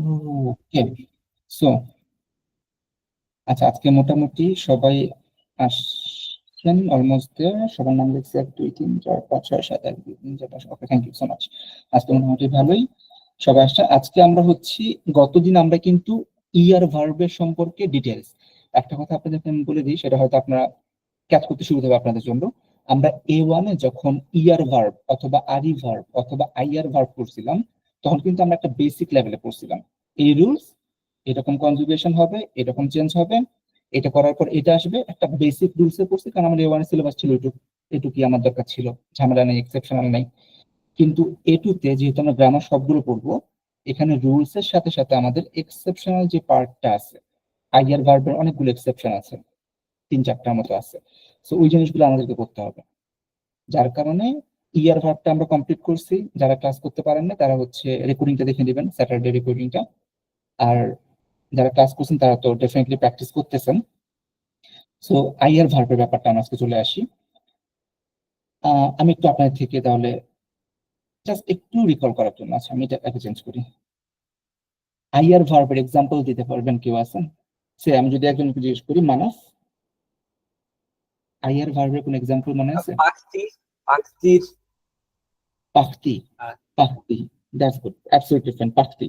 ওকে, so আচ্ছা, আজকে মোটামুটি সবাই আসছেন অলমোস্ট। সবার নাম লিখছে 1 2 3 4 5 6 7 1 2 3 4 5। Okay, thank you so much. আজকে মোটামুটি ভালোই সবাই আসছে। আজকে আমরা হচ্ছি, গতদিন আমরা কিন্তু ইয়ার ভার্বের সম্পর্কে ডিটেলস, একটা কথা আপনাদেরকে আমি বলে দিই, সেটা হয়তো আপনারা ক্যাচ করতে সুবিধা হবে আপনাদের জন্য। আমরা A1-এ যখন ইয়ার ভার্ব অথবা আরি ভার্ব অথবা আইয়ার ভার্ব করছিলাম, তখন কিন্তু আমরা একটা বেসিক লেভেলে পড়ছিলাম। এই রুলস, এরকম কনজুগেশন হবে, এরকম চেঞ্জ হবে, এটা করার পর এটা আসবে, একটা বেসিক রুলসে পড়ছি, কারণ আমার A1 সিলেবাস ছিল এটুকু, এটুকুই আমার দরকার ছিল, ঝামেলা নেই, এক্সেপশনাল নেই। কিন্তু A2-তে যেহেতু আমরা গ্রামার সবগুলো পড়বো, এখানে রুলস এর সাথে সাথে আমাদের এক্সেপশনাল যে পার্টটা আছে, আইয়ার ভার্বের অনেকগুলো এক্সেপশন আছে, 3 4টার মতো আছে। তো ওই জিনিসগুলো আমাদেরকে করতে হবে, যার কারণে ইয়ার ভার্বটা আমরা কমপ্লিট করছি। যারা ক্লাস করতে পারেন না তারা হচ্ছে রেকর্ডিংটা দেখে নেবেন, স্যাটারডে রেকর্ডিংটা। আর যারা ক্লাস করছেন তারা তো ডেফিনেটলি প্র্যাকটিস করতেছেন। সো আইয়ার ভার্বের ব্যাপারটা আমরা আজকে চলে আসি। আমি একটু আপনাদের থেকে তাহলে জাস্ট একটু রিকল করার জন্য, আচ্ছা আমি এটা চেঞ্জ করি। আইয়ার ভার্বের এক্সাম্পল দিতে পারবেন কেউ আছেন? সে আমি যদি একজনকে জিজ্ঞেস করি, মানস, আইয়ার ভার্বের কোন এক্সাম্পল মনে আছে? পাখতি, পাখতির, পাখতি, পাখতি, দ্যাটস গুড, অ্যাবসলিউটলি ফাইন, পাখতি।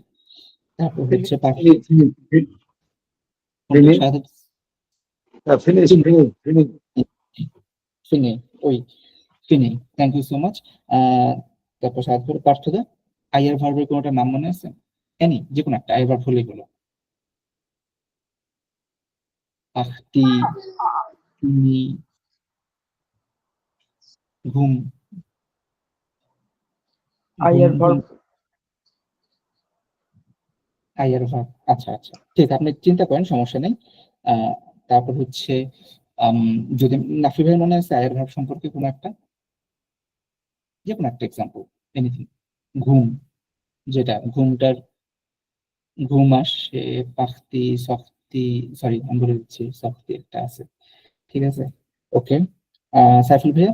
তারপর হচ্ছে পাখতি, ফিনি, ওই ফিনি, থ্যাংক ইউ সো মাচ। তারপর সাথে পার্থদা, আইয়ার ভার্বের কোনটা নাম মনে আছে? এনি যে কোনো একটা আইয়ার ভার্ব হলেই হলো। পাখতি, ফিনি, ঘুম, আইয়ার ভার্ব, আইয়ার ভার্ব, আচ্ছা আচ্ছা ঠিক আছে, আপনি চিন্তা করেন, সমস্যা নেই। তারপর হচ্ছে যদি নাফি ভাই মনে আছে আইয়ার ভার্ব সম্পর্কে কোনো একটা, যে কোনো একটা এক্সাম্পল, এনিথিং। ঘুম, যেটা ঘুমটার ঘুম আসে, পাখতি, সক্তি, সরি আমি বলে দিচ্ছি, সক্তি একটা আছে, ঠিক আছে। ওকে, সাইফুল ভাইয়া?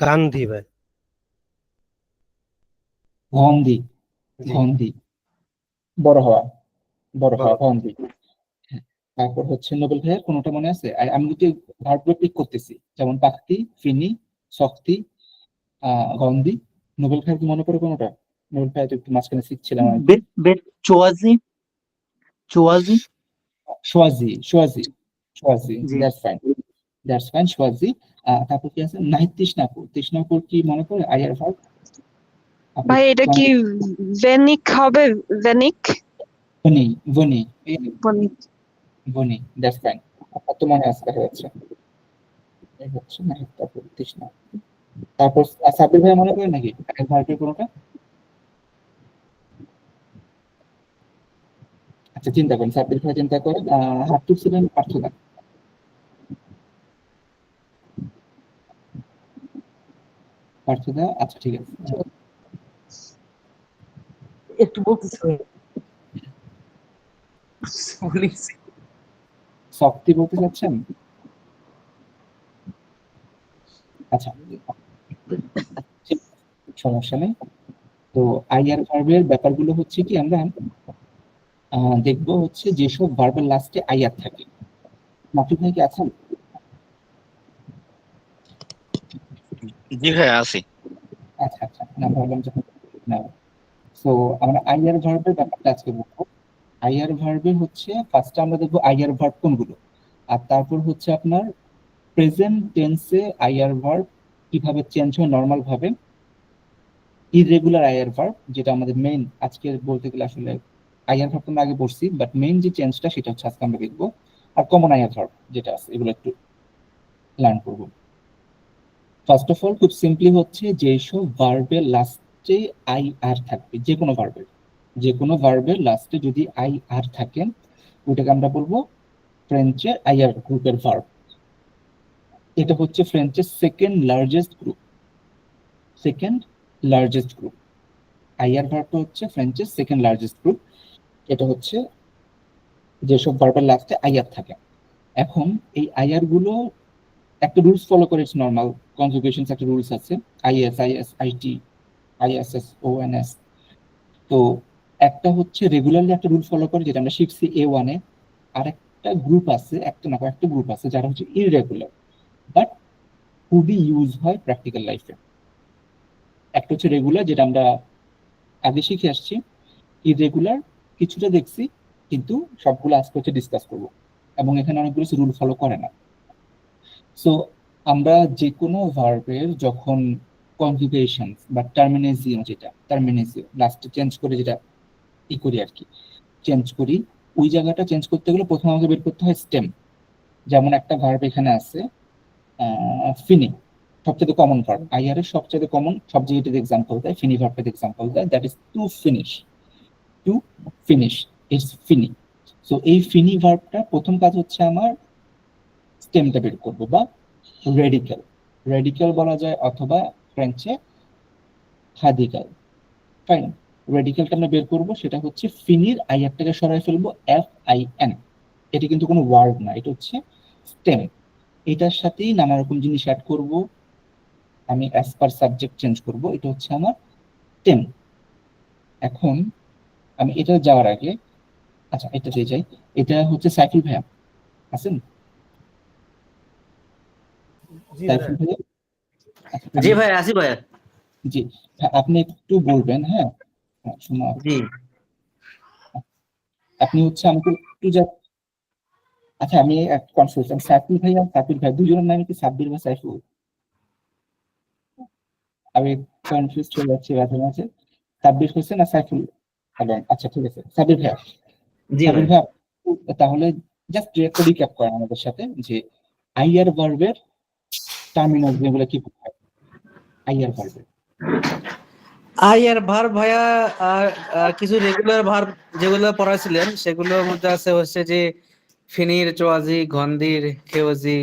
গান্ধী ভাই। গন্ধি, জি, গন্ধি, বড় হওয়া, বড় হওয়া, বড়। গন্ধি। হ্যাঁ। তারপর হচ্ছে নোবেল ভাইয়ার কোনোটা মনে আছে? আমি যদি ভার্বগুলো পিক করতেছি, যেমন পাখতি, ফিনি, শক্তি, গন্ধি, নোবেল ভাইয়ার কি মনে পড়ে কোনোটা? নোবেল ভাইয়া তো একটু মাঝখানে শিখছিলাম আর কি। চোয়াজি, চোয়াজি, সোয়াজি, সোয়াজি, সোয়াজি, জি। দ্যাটস ফাইন, দ্যাটস ফাইন, সোয়াজি। তারপর কি আছে? নাহিদ তৃষ্ণাপুর, তৃষ্ণাপুর কি মনে পড়ে আইয়ার ভার্ব? ভাই এটা কি ভেনিক হবে? ভেনিক, বনি, বনি, ভনিক। বনি, দ্যাটস ফাইন। আপনার তো মনে আছে দেখা যাচ্ছে। এই হচ্ছে নাহিদ, তারপর তৃষ্ণা। তারপর সাব্বির ভাই মনে পড়ে নাকি আইয়ার ভার্বের কোনোটা? আচ্ছা চিন্তা করেন, সাব্বির ভাই চিন্তা করেন। হাত তুলছিলেন পার্থদা, পার্থদা, আচ্ছা ঠিক আছে। একটু বলতেছি, শক্তি বলতে চাচ্ছেন? আচ্ছা, সমস্যা নেই। তো আইয়ার ভার্বের ব্যাপারগুলো হচ্ছে কি, আমরা দেখবো হচ্ছে যেসব ভার্বের লাস্টে আইয়ার থাকে। মাফিক ভাই কি আছেন? জি ভাই আছি। আচ্ছা আচ্ছা, না ভাবলাম যখন না। তো আমরা আইয়ার ভার্বের ব্যাপারটা আজকে বলবো। আইয়ার ভার্বে হচ্ছে ফার্স্টে আমরা দেখবো আইয়ার ভার্ব কোনগুলো, আর তারপর হচ্ছে আপনার প্রেজেন্ট টেন্সে আইয়ার ভার্ব কিভাবে চেঞ্জ হয় নর্মাল ভাবে, ইররেগুলার আইয়ার ভার্ব যেটা আমাদের মেইন আজকে বলতে গেলে, আসলে আইয়ার ভার্ব আমরা আগে পড়ছি, বাট মেইন যে চেঞ্জটা সেটা হচ্ছে আজকে আমরা দেখবো। আর কমন আইয়ার ভার্ব যেটা আছে, এগুলো একটু লার্ন করবো। ফার্স্ট অফ অল খুব সিম্পলি হচ্ছে, যেসব ভার্বের লাস্টে আই আর থাকবে, যে কোনো ভার্বের, যে কোনো ভার্বের লাস্টে যদি আই আর থাকে, ওটাকে আমরা বলবো ফ্রেঞ্চের আইয়ার গ্রুপের ভার্ব। এটা হচ্ছে ফ্রেঞ্চের second largest group, second largest group. আইয়ার ভার্বটা হচ্ছে ফ্রেঞ্চের সেকেন্ড লার্জেস্ট গ্রুপ। এটা হচ্ছে যেসব ভার্বের লাস্টে আইয়ার থাকে। এখন এই আইয়ার গুলো একটা রুলস ফলো করে, নর্মাল কনজুগেশন একটা রুলস আছে, আইএস, আইএস, আইটি, ISSONS। তো একটা হচ্ছে রেগুলারলি একটা রুল ফলো করে, যেটা আমরা শিখছি A1 এ। আর একটা গ্রুপ আছে, একটা না কয়েকটা গ্রুপ আছে যারা হচ্ছে ইররেগুলার, বাট খুবই ইউজ হয় প্র্যাকটিক্যাল লাইফে। একটা হচ্ছে রেগুলার, যেটা আমরা আগে শিখে আসছি। ইররেগুলার কিছুটা দেখছি, কিন্তু সবগুলো আজকে হচ্ছে ডিসকাস করবো, এবং এখানে অনেকগুলো রুল ফলো করে না। সো আমরা যে কোনো ভার্বের যখন কনজুগেশন বা টার্মিনেজিও, যেটা টার্মিনেজিও লাস্টে চেঞ্জ করে যেটা করি আর কি, চেঞ্জ করি, ওই জায়গাটা চেঞ্জ করতে গেলে প্রথমে আমাকে বের করতে হয় স্টেম। যেমন একটা ভার্ব এখানে আছে ফিনি, সবচেয়ে কমন ভার্ব, আইআর এর সবচেয়ে কমন, সব জায়গাতে এক্সাম্পল দেয়, ফিনি ভার্বের এক্সাম্পল দেয়, that is to finish. To finish, it's ফিনি। সো এই ফিনি ভার্বটা প্রথম কাজ হচ্ছে আমার স্টেমটা বের করবো, বা রেডিক্যাল, রেডিক্যাল বলা যায়, অথবা ফ্রেঞ্চে হাদিক্যাল। ফাইন, রেডিক্যালটা আমরা বের করবো, সেটা হচ্ছে ফিনির আইআরটাকে সরাই ফেলবো, FIN। এটা কিন্তু কোনো ওয়ার্ড না, এটা হচ্ছে স্টেম। এটার সাথেই নানা রকম জিনিস অ্যাড করব, আমি অ্যাজ পার সাবজেক্ট চেঞ্জ করব, এটা হচ্ছে আমার স্টেম। এখন আমি এটা যাওয়ার আগে, আচ্ছা এটা দিয়ে যাই, এটা হচ্ছে সাইফুল ভাইয়া আছেন? সাইফুল ভাইয়া, আচ্ছা, জি ভাই, আসি ভাই। জি আপনি একটু বলবেন, হ্যাঁ শোনো, জি আপনি হচ্ছে আমাকে একটু আচ্ছা আমি কনফিউশন, সাইফুল ভাই আর সাবির ভাই দুজনের নামে কি সাব্বির বা সাইফুল? আমি কনফিউজ হয়ে যাচ্ছি মাঝে মাঝে। সাব্বির হোসেন আর সাইফুল, এবং আচ্ছা ঠিক আছে সাবির ভাই। জি সাবির ভাই। ভাই তাহলে জাস্ট একটা রিক্যাপ করেন আমাদের সাথে, যে আইআর ভার্বের টার্মিনাল যেগুলো কি হয়, আইআর ভার্বের। আর ভার্ব ভাইয়া, কিছু রেগুলার ভার্ব যেগুলো পড়াইছিলেন সেগুলোর মধ্যে আছে হচ্ছে যে ফিনির, চোয়াজি, গন্ধির, খেওজি,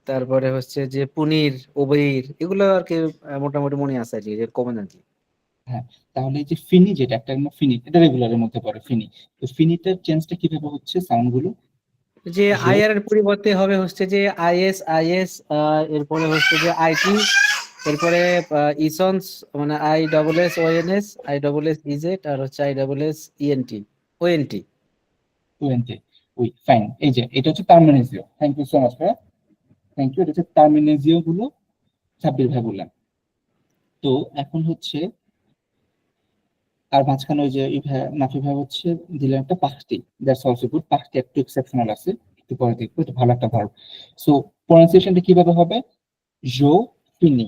তারপরে হচ্ছে যে পুনির, ওবেইর, এগুলো আর কি মোটামুটি মনে আছে আর কি, যে কমন আর কি। হ্যাঁ, তাহলে এই যে ফিনি, যেটা একটা ফিনি, এটা রেগুলারের মধ্যে পড়ে ফিনি। তো ফিনিটার চেঞ্জটা কিভাবে হচ্ছে, সাউন্ড গুলো যে জো, আইআর এর পরিবর্তে হবে হচ্ছে যে আইএস, এরপরে হচ্ছে যে আইটি, এরপরে ইসন্স, মানে ISSONS, ISSEZ, আর হচ্ছে ISSENT, ONT। ওএনটি। ওই ফাইন, এই যে এটা হচ্ছে টার্মিনেজিও। থ্যাংক ইউ সো মাচ ভাই, থ্যাংক ইউ। এটা হচ্ছে টার্মিনেজিও গুলো সাব্বির ভাই বললেন। তো এখন হচ্ছে, আর মাঝখানে ওই যে নাফি ভাই হচ্ছে দিলেন একটা পাখতি, দ্যাটস অলসো গুড। পাখতি একটু এক্সেপশনাল আছে, একটু পরে দেখবো, এটা ভালো একটা ভার্ব। সো প্রনাউন্সিয়েশনটা কিভাবে হবে, জো ফিনি,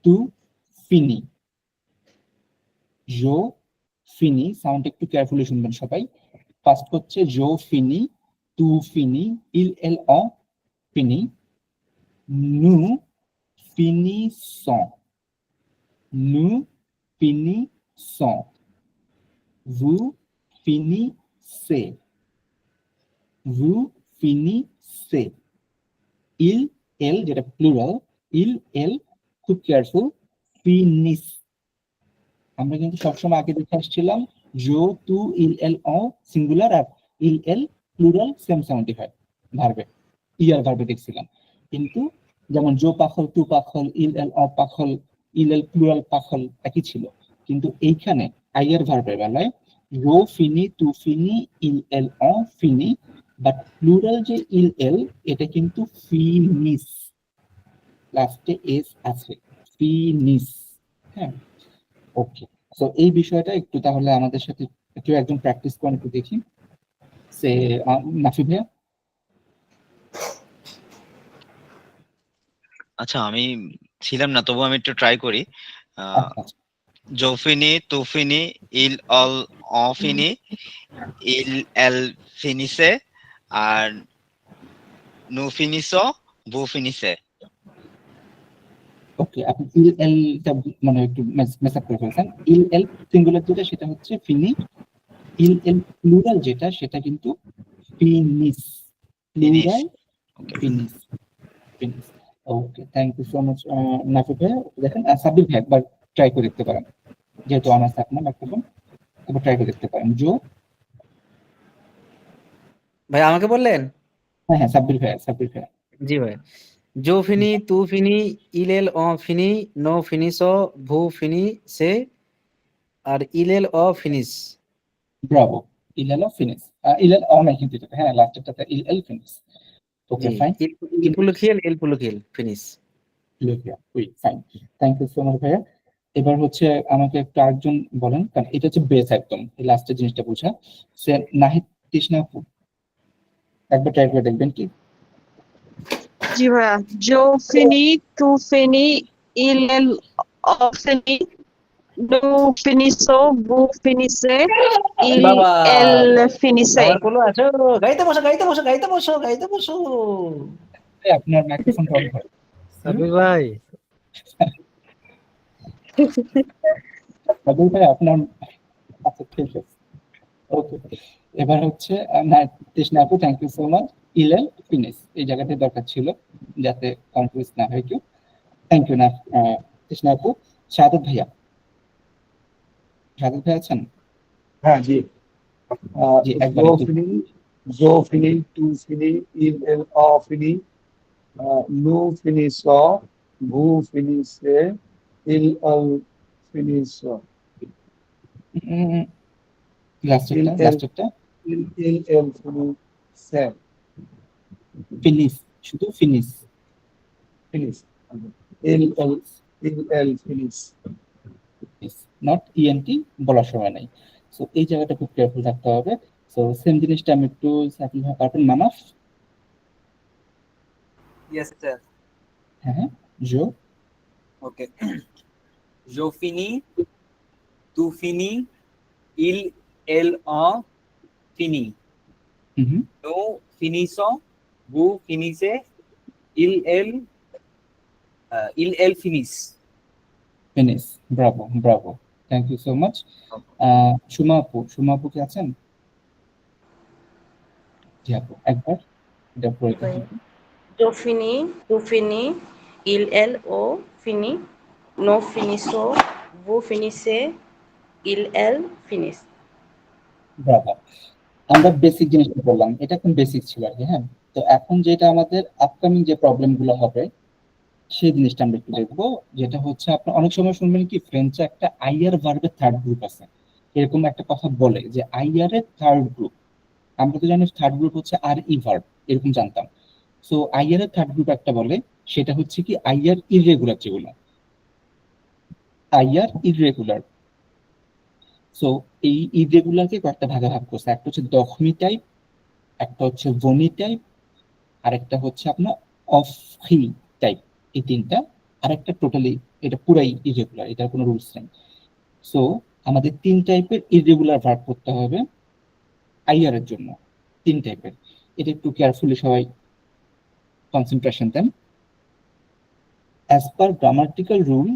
টু ফিনি, জো ফিনি, সাউন্ড একটু কেয়ারফুলি শুনবেন সবাই। ফার্স্ট হচ্ছে জো ফিনি, টু ফিনি, ইল এল অ ফিনি, নু ফিনি সন, নু ফিনি সন, ভু ফিনি সে, ভু ফিনি সে, ইল এল যেটা প্লুরাল, ইল এল খুব কেয়ারফুল, ফিনিস। আমরা কিন্তু সবসময় আগে দেখে আসছিলাম জো টু ইল এল অ সিঙ্গুলার, আর ইল এল প্লুরাল সেম সাউন্ডই হয় ভার্বে, ইয়ার ভার্বে দেখছিলাম। কিন্তু যেমন জো পাখল, টু পাখল, ইল এল অ পাখল, ইল এল প্লুরাল পাখল একই ছিল। কিন্তু এইখানে আইয়ার ভার্বের বেলায় রো ফিনি, টু ফিনি, ইল এল অ ফিনি, বাট প্লুরাল যে ইল এল, এটা কিন্তু ফিনিস, লাস্টে এস আছে, ফিনিস। হ্যাঁ, ওকে। সো এই বিষয়টা একটু তাহলে আমাদের সাথে একটু একজন প্র্যাকটিস করে একটু দেখি, সে নাফি ভাইয়া। আচ্ছা আমি ছিলাম না, তবু আমি একটু ট্রাই করি। আচ্ছা আচ্ছা, জোফিনি, তুফিনি, ইল অল অফিনি, ইল এল ফিনিসে, আর নু ফিনিসো, বু ফিনিসে। ওকে, আপনি ইল এল টা মানে একটু মেস আপ করে ফেলছেন। ইল এল সিঙ্গুলার যেটা সেটা হচ্ছে ফিনি, ইল এল প্লুরাল যেটা সেটা কিন্তু ফিনিস, ফিনিস। Plural okay. ফিনিস, ফিনিস। Okay, thank you so much Nafi ভাইয়া। দেখেন সাবির ভাই একবার ট্রাই করে দেখতে পারেন, যেহেতু অনার্স আপনার একবার ট্রাই করে দেখতে পারেন। জো, ভাই আমাকে বললেন? হ্যাঁ হ্যাঁ সাব্বির ভাইয়া, সাব্বির ভাইয়া। জি ভাই। जो फिनी तू फिनी इल एल অ ফিনি নো ফিনিস ভু ফিনি সে আর ইল এল অ ফিনিস ব্রাভো, ইলেল ফিনিস, ইলেল নাই কিন্তু এটা, হ্যাঁ লাস্টেরটাতে ইল ফিনিস। ওকে জি ফাইন, ইল পুলুখিয়েল এল পুলুখিয়েল ফিনিস fine, thank you so much ভাইয়া। এবার হচ্ছে আমাকে একটু আরেকজন বলেন, কারণ এটা হচ্ছে বেস একদম এই লাস্টের জিনিসটা বোঝা। সে নাহিদ তৃষ্ণা আপু, একবার ট্রাই করে দেখবেন কি? জি ভাইয়া, জো ফিনি তু ফিনি ইল এল অ ফিনি নো ফিনিসো বু ফিনিসে ইল বাবা এল ফিনিসে। বাবার কোলো আছো গাইতে বসো গাইতে বসো গাইতে বসো গাইতে বসো এই আপনার মাইক্রোফোন অন করে। সাবির ভাই সাবির ভাই আপনার, আচ্ছা ঠিক আছে, ওকে। এবার হচ্ছে নাহিদ তৃষ্ণা আপু, থ্যাংক ইউ সো মাচ। ইলেল ফিনিস এই জায়গাটাই দরকার ছিল, যাতে কনফিউজ না হয় কেউ। থ্যাংক ইউ না তৃষ্ণা আপু। শাহাদত ভাইয়া, শাহাদত ভাই আছেন? হ্যাঁ জি। জি, একবার জো একটু। ফিনি, জো ফিনি, টু ফিনি, ইল এল অ ফিনি, নু ফিনি স, ভু ফিনি সে, ইল অল ফিনি স, লাস্টেরটা ইল এল লাস্টেরটা ইল এল ফিনি সে, ফিনিস, শুধু ফিনিস। ফিনিস, ইল এল ফিনিস। নট ইএনটি বলার সময় নাই। সো এই জায়গাটা খুব কেয়ারফুল থাকতে হবে। সো সেম জিনিসটা আমি একটু সাকিব ভাই পারবেন? Manaf, Yes, sir. হ্যাঁ হ্যাঁ, জো, Okay. Yo fini, tu fini, il el o fini. হুম, No finiso, bu finise, il el finis. ফিনিস, bravo bravo, thank you so much. Suma আপু কি আছেন? জি আপু, একবার এটা পড়ে দেখুন। Yo fini, tu fini, il el o fini, no finiso, vous finissez, il el finis. Bravo, আমরা বেসিক জিনিসটা বললাম, এটা এখন বেসিক ছিল আর কি। হ্যাঁ, তো এখন যেটা আমাদের আপকামিং যে প্রবলেম গুলো হবে সেই জিনিসটা আমরা একটু দেখবো, যেটা হচ্ছে আপনার অনেক সময় শুনবেন কি ফ্রেঞ্চে একটা আইআর ভার্বের থার্ড গ্রুপ আছে, এরকম একটা কথা বলে যে আইআর এর থার্ড গ্রুপ। আমরা তো জানি থার্ড গ্রুপ হচ্ছে আর ই ভার্ব, এরকম জানতাম। সো আইআর এর থার্ড গ্রুপ একটা বলে, সেটা হচ্ছে কি আইআর ইররেগুলার, যেগুলো আইআর ইররেগুলার। সো এই ইররেগুলারকে কয়েকটা ভাগে ভাগ করছে, একটা হচ্ছে দখমি টাইপ, একটা হচ্ছে বমি টাইপ, আরেকটা হচ্ছে আপনার অফহি টাইপ, এই তিনটা। আরেকটা টোটালি, এটা পুরাই ইরেগুলার, এটার কোনো রুলস নেই। সো আমাদের তিন টাইপের ইরেগুলার ভার্ব করতে হবে আইআর এর জন্য, তিন টাইপের। এটা একটু কেয়ারফুলি সবাই কনসেন্ট্রেশন দেন। অ্যাজ পার গ্রামাটিক্যাল রুল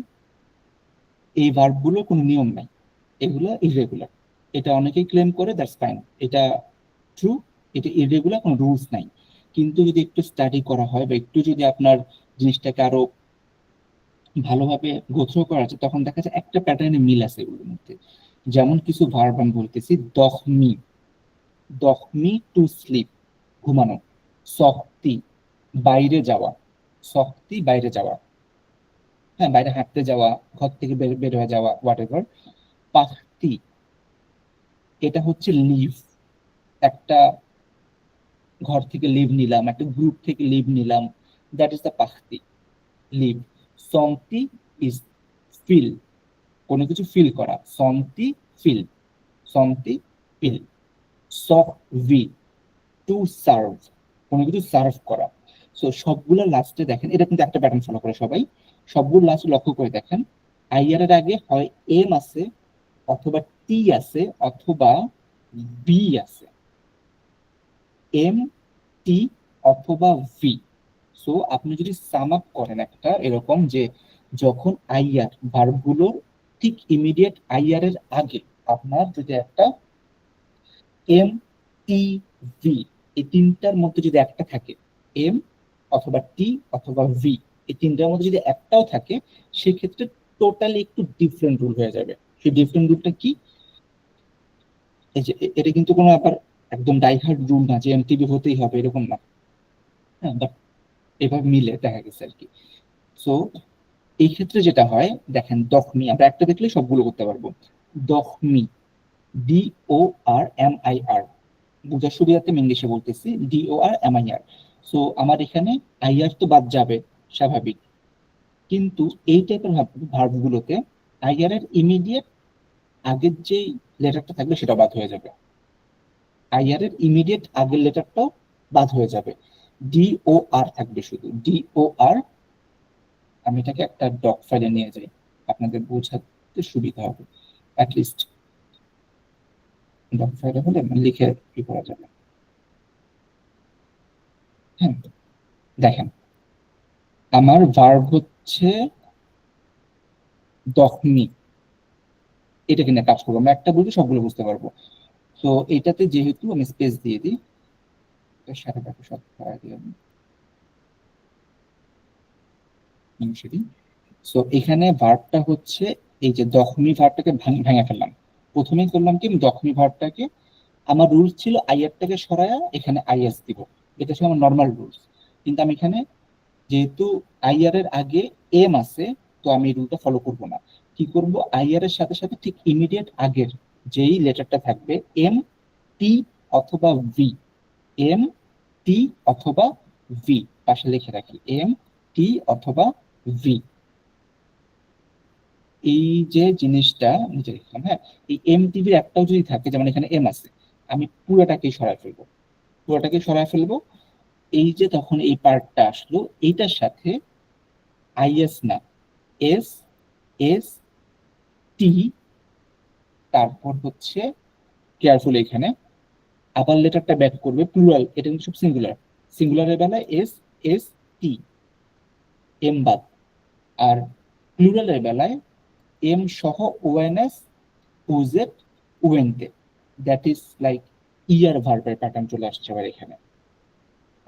এই ভার্বগুলো কোনো নিয়ম নাই, এগুলো ইরেগুলার। এটা অনেকেই ক্লেম করে, দ্যাটস ফাইন, এটা ট্রু, এটা ইরেগুলার, কোনো রুলস নাই। কিন্তু যদি একটু স্টাডি করা হয় বা একটু যদি আপনার জিনিসটাকে আরো ভালোভাবে গোথ্রো করা যায়, তখন দেখা যায় একটা প্যাটার্নে মিল আছে এগুলোর মধ্যে। যেমন কিছু ভার্ব আমি বলতেছি, দখমি, দখমি টু স্লিপ, ঘুমানো। সক্তি, বাইরে যাওয়া, সক্তি বাইরে যাওয়া, হ্যাঁ বাইরে হাঁটতে যাওয়া, ঘর থেকে বের হয়ে যাওয়া, হোয়াট এভার। পাখতি, এটা হচ্ছে লিভ, একটা ঘর থেকে লিভ নিলাম, একটা গ্রুপ থেকে লিভ নিলাম, দ্যাট ইজ দ্য পাখতি, লিভ। সন্তি ইজ ফিল, কোনো কিছু ফিল করা, সন্তি ফিল, সন্তি ফিল। সভি, টু সার্ভ, কোনো কিছু সার্ভ করা। সো সবগুলো লাস্টে দেখেন, এটা কিন্তু একটা প্যাটার্ন ফলো করে সবাই, সবগুলো লাস্ট লক্ষ্য করে দেখেন, আইআর এর আগে হয় এম আছে, অথবা টি আছে, অথবা বি আছে, এম, টি অথবা ভি। সো আপনি যদি সাম আপ করেন একটা এরকম, যে যখন আইআর ভার্বগুলোর ঠিক ইমিডিয়েট আইআর এর আগে আপনার যদি একটা এম, টি, ভি, এই তিনটার মধ্যে যদি একটা থাকে, এম অথবা টি অথবা ভি, এই তিনটার মধ্যে যদি একটাও থাকে, সেক্ষেত্রে টোটালি একটু ডিফারেন্ট রুল হয়ে যাবে। সেই ডিফারেন্ট রুলটা কি? এই যে এটা কিন্তু কোনো আবার একদম ডাইহার্ড রুল না যে এমটিবি হতেই হবে, এরকম না। হ্যাঁ, বাট এভাবে মিলে দেখা গেছে আর কি। সো এই ক্ষেত্রে যেটা হয় দেখেন, দখমি আমরা একটা দেখলে সবগুলো করতে পারবো। দখমি, DORMIR, বোঝার সুবিধার্থে আমি ইংলিশে বলতেছি, DORMIR। সো আমার এখানে আইআর তো বাদ যাবে স্বাভাবিক, কিন্তু এই টাইপের ভার্ব গুলোতে আইআর এর ইমিডিয়েট আগের যে লেটারটা থাকবে সেটা বাদ হয়ে যাবে, আইআর এর ইমিডিয়েট আগের লেটারটাও বাদ হয়ে যাবে, DOR থাকবে শুধু, DOR। আমি এটাকে একটা ডক ফাইলে নিয়ে যাই, আপনাদের বোঝাতে সুবিধা হবে, অ্যাটলিস্ট ডক ফাইলে হলে লিখে কি করা যাবে। হ্যাঁ, দেখেন আমার ভার্ব হচ্ছে দখমি, এটা কিনা কাজ করবো, আমরা একটা বুঝে সবগুলো বুঝতে পারবো। তো এটাতে যেহেতু আমি স্পেস দিয়ে দিই, এটার সাথে তাকে সব করা দিই আমি নিমিষেরই। সো এখানে ভার্বটা হচ্ছে এই যে দখমি ভার্বটাকে ভেঙে ফেললাম। প্রথমেই করলাম কি, আমি দখমি ভার্বটাকে, আমার রুলস ছিল আইআরটাকে সরায়া এখানে আইএস দিব, এটা ছিল আমার নর্মাল রুলস। কিন্তু আমি এখানে যেহেতু আইআর এর আগে এম আছে, তো আমি এই রুলটা ফলো করব না। কি করব, আইআর এর সাথে সাথে ঠিক ইমিডিয়েট আগের যেই লেটারটা থাকবে, এম, টি অথবা ভি, এম, টি অথবা ভি, পাশে লিখে রাখি এম, টি অথবা ভি। এই যে জিনিসটা নিচে লিখলাম, হ্যাঁ, এই এমটিভির একটাও যদি থাকে, যেমন এখানে এম আছে, আমি পুরোটাকেই সরায় ফেলবো, পুরোটাকে সরায় ফেলবো। এই যে তখন এই পার্টটা আসলো, এইটার সাথে আইএস না, এস, এস, টি, তারপর হচ্ছে কেয়ারফুল এখানে আবার লেটারটা ব্যাক করবে প্লুরাল, এটা কিন্তু সব সিঙ্গুলার, সিঙ্গুলারের বেলায় এস, এস, টি, এম বাদ। আর প্লুরালের বেলায় এম সহ ওএনএস, ওজেড, ওএনতে, দ্যাট ইজ লাইক ইয়ার ভার্বের প্যাটার্ন চলে আসছে আবার এখানে।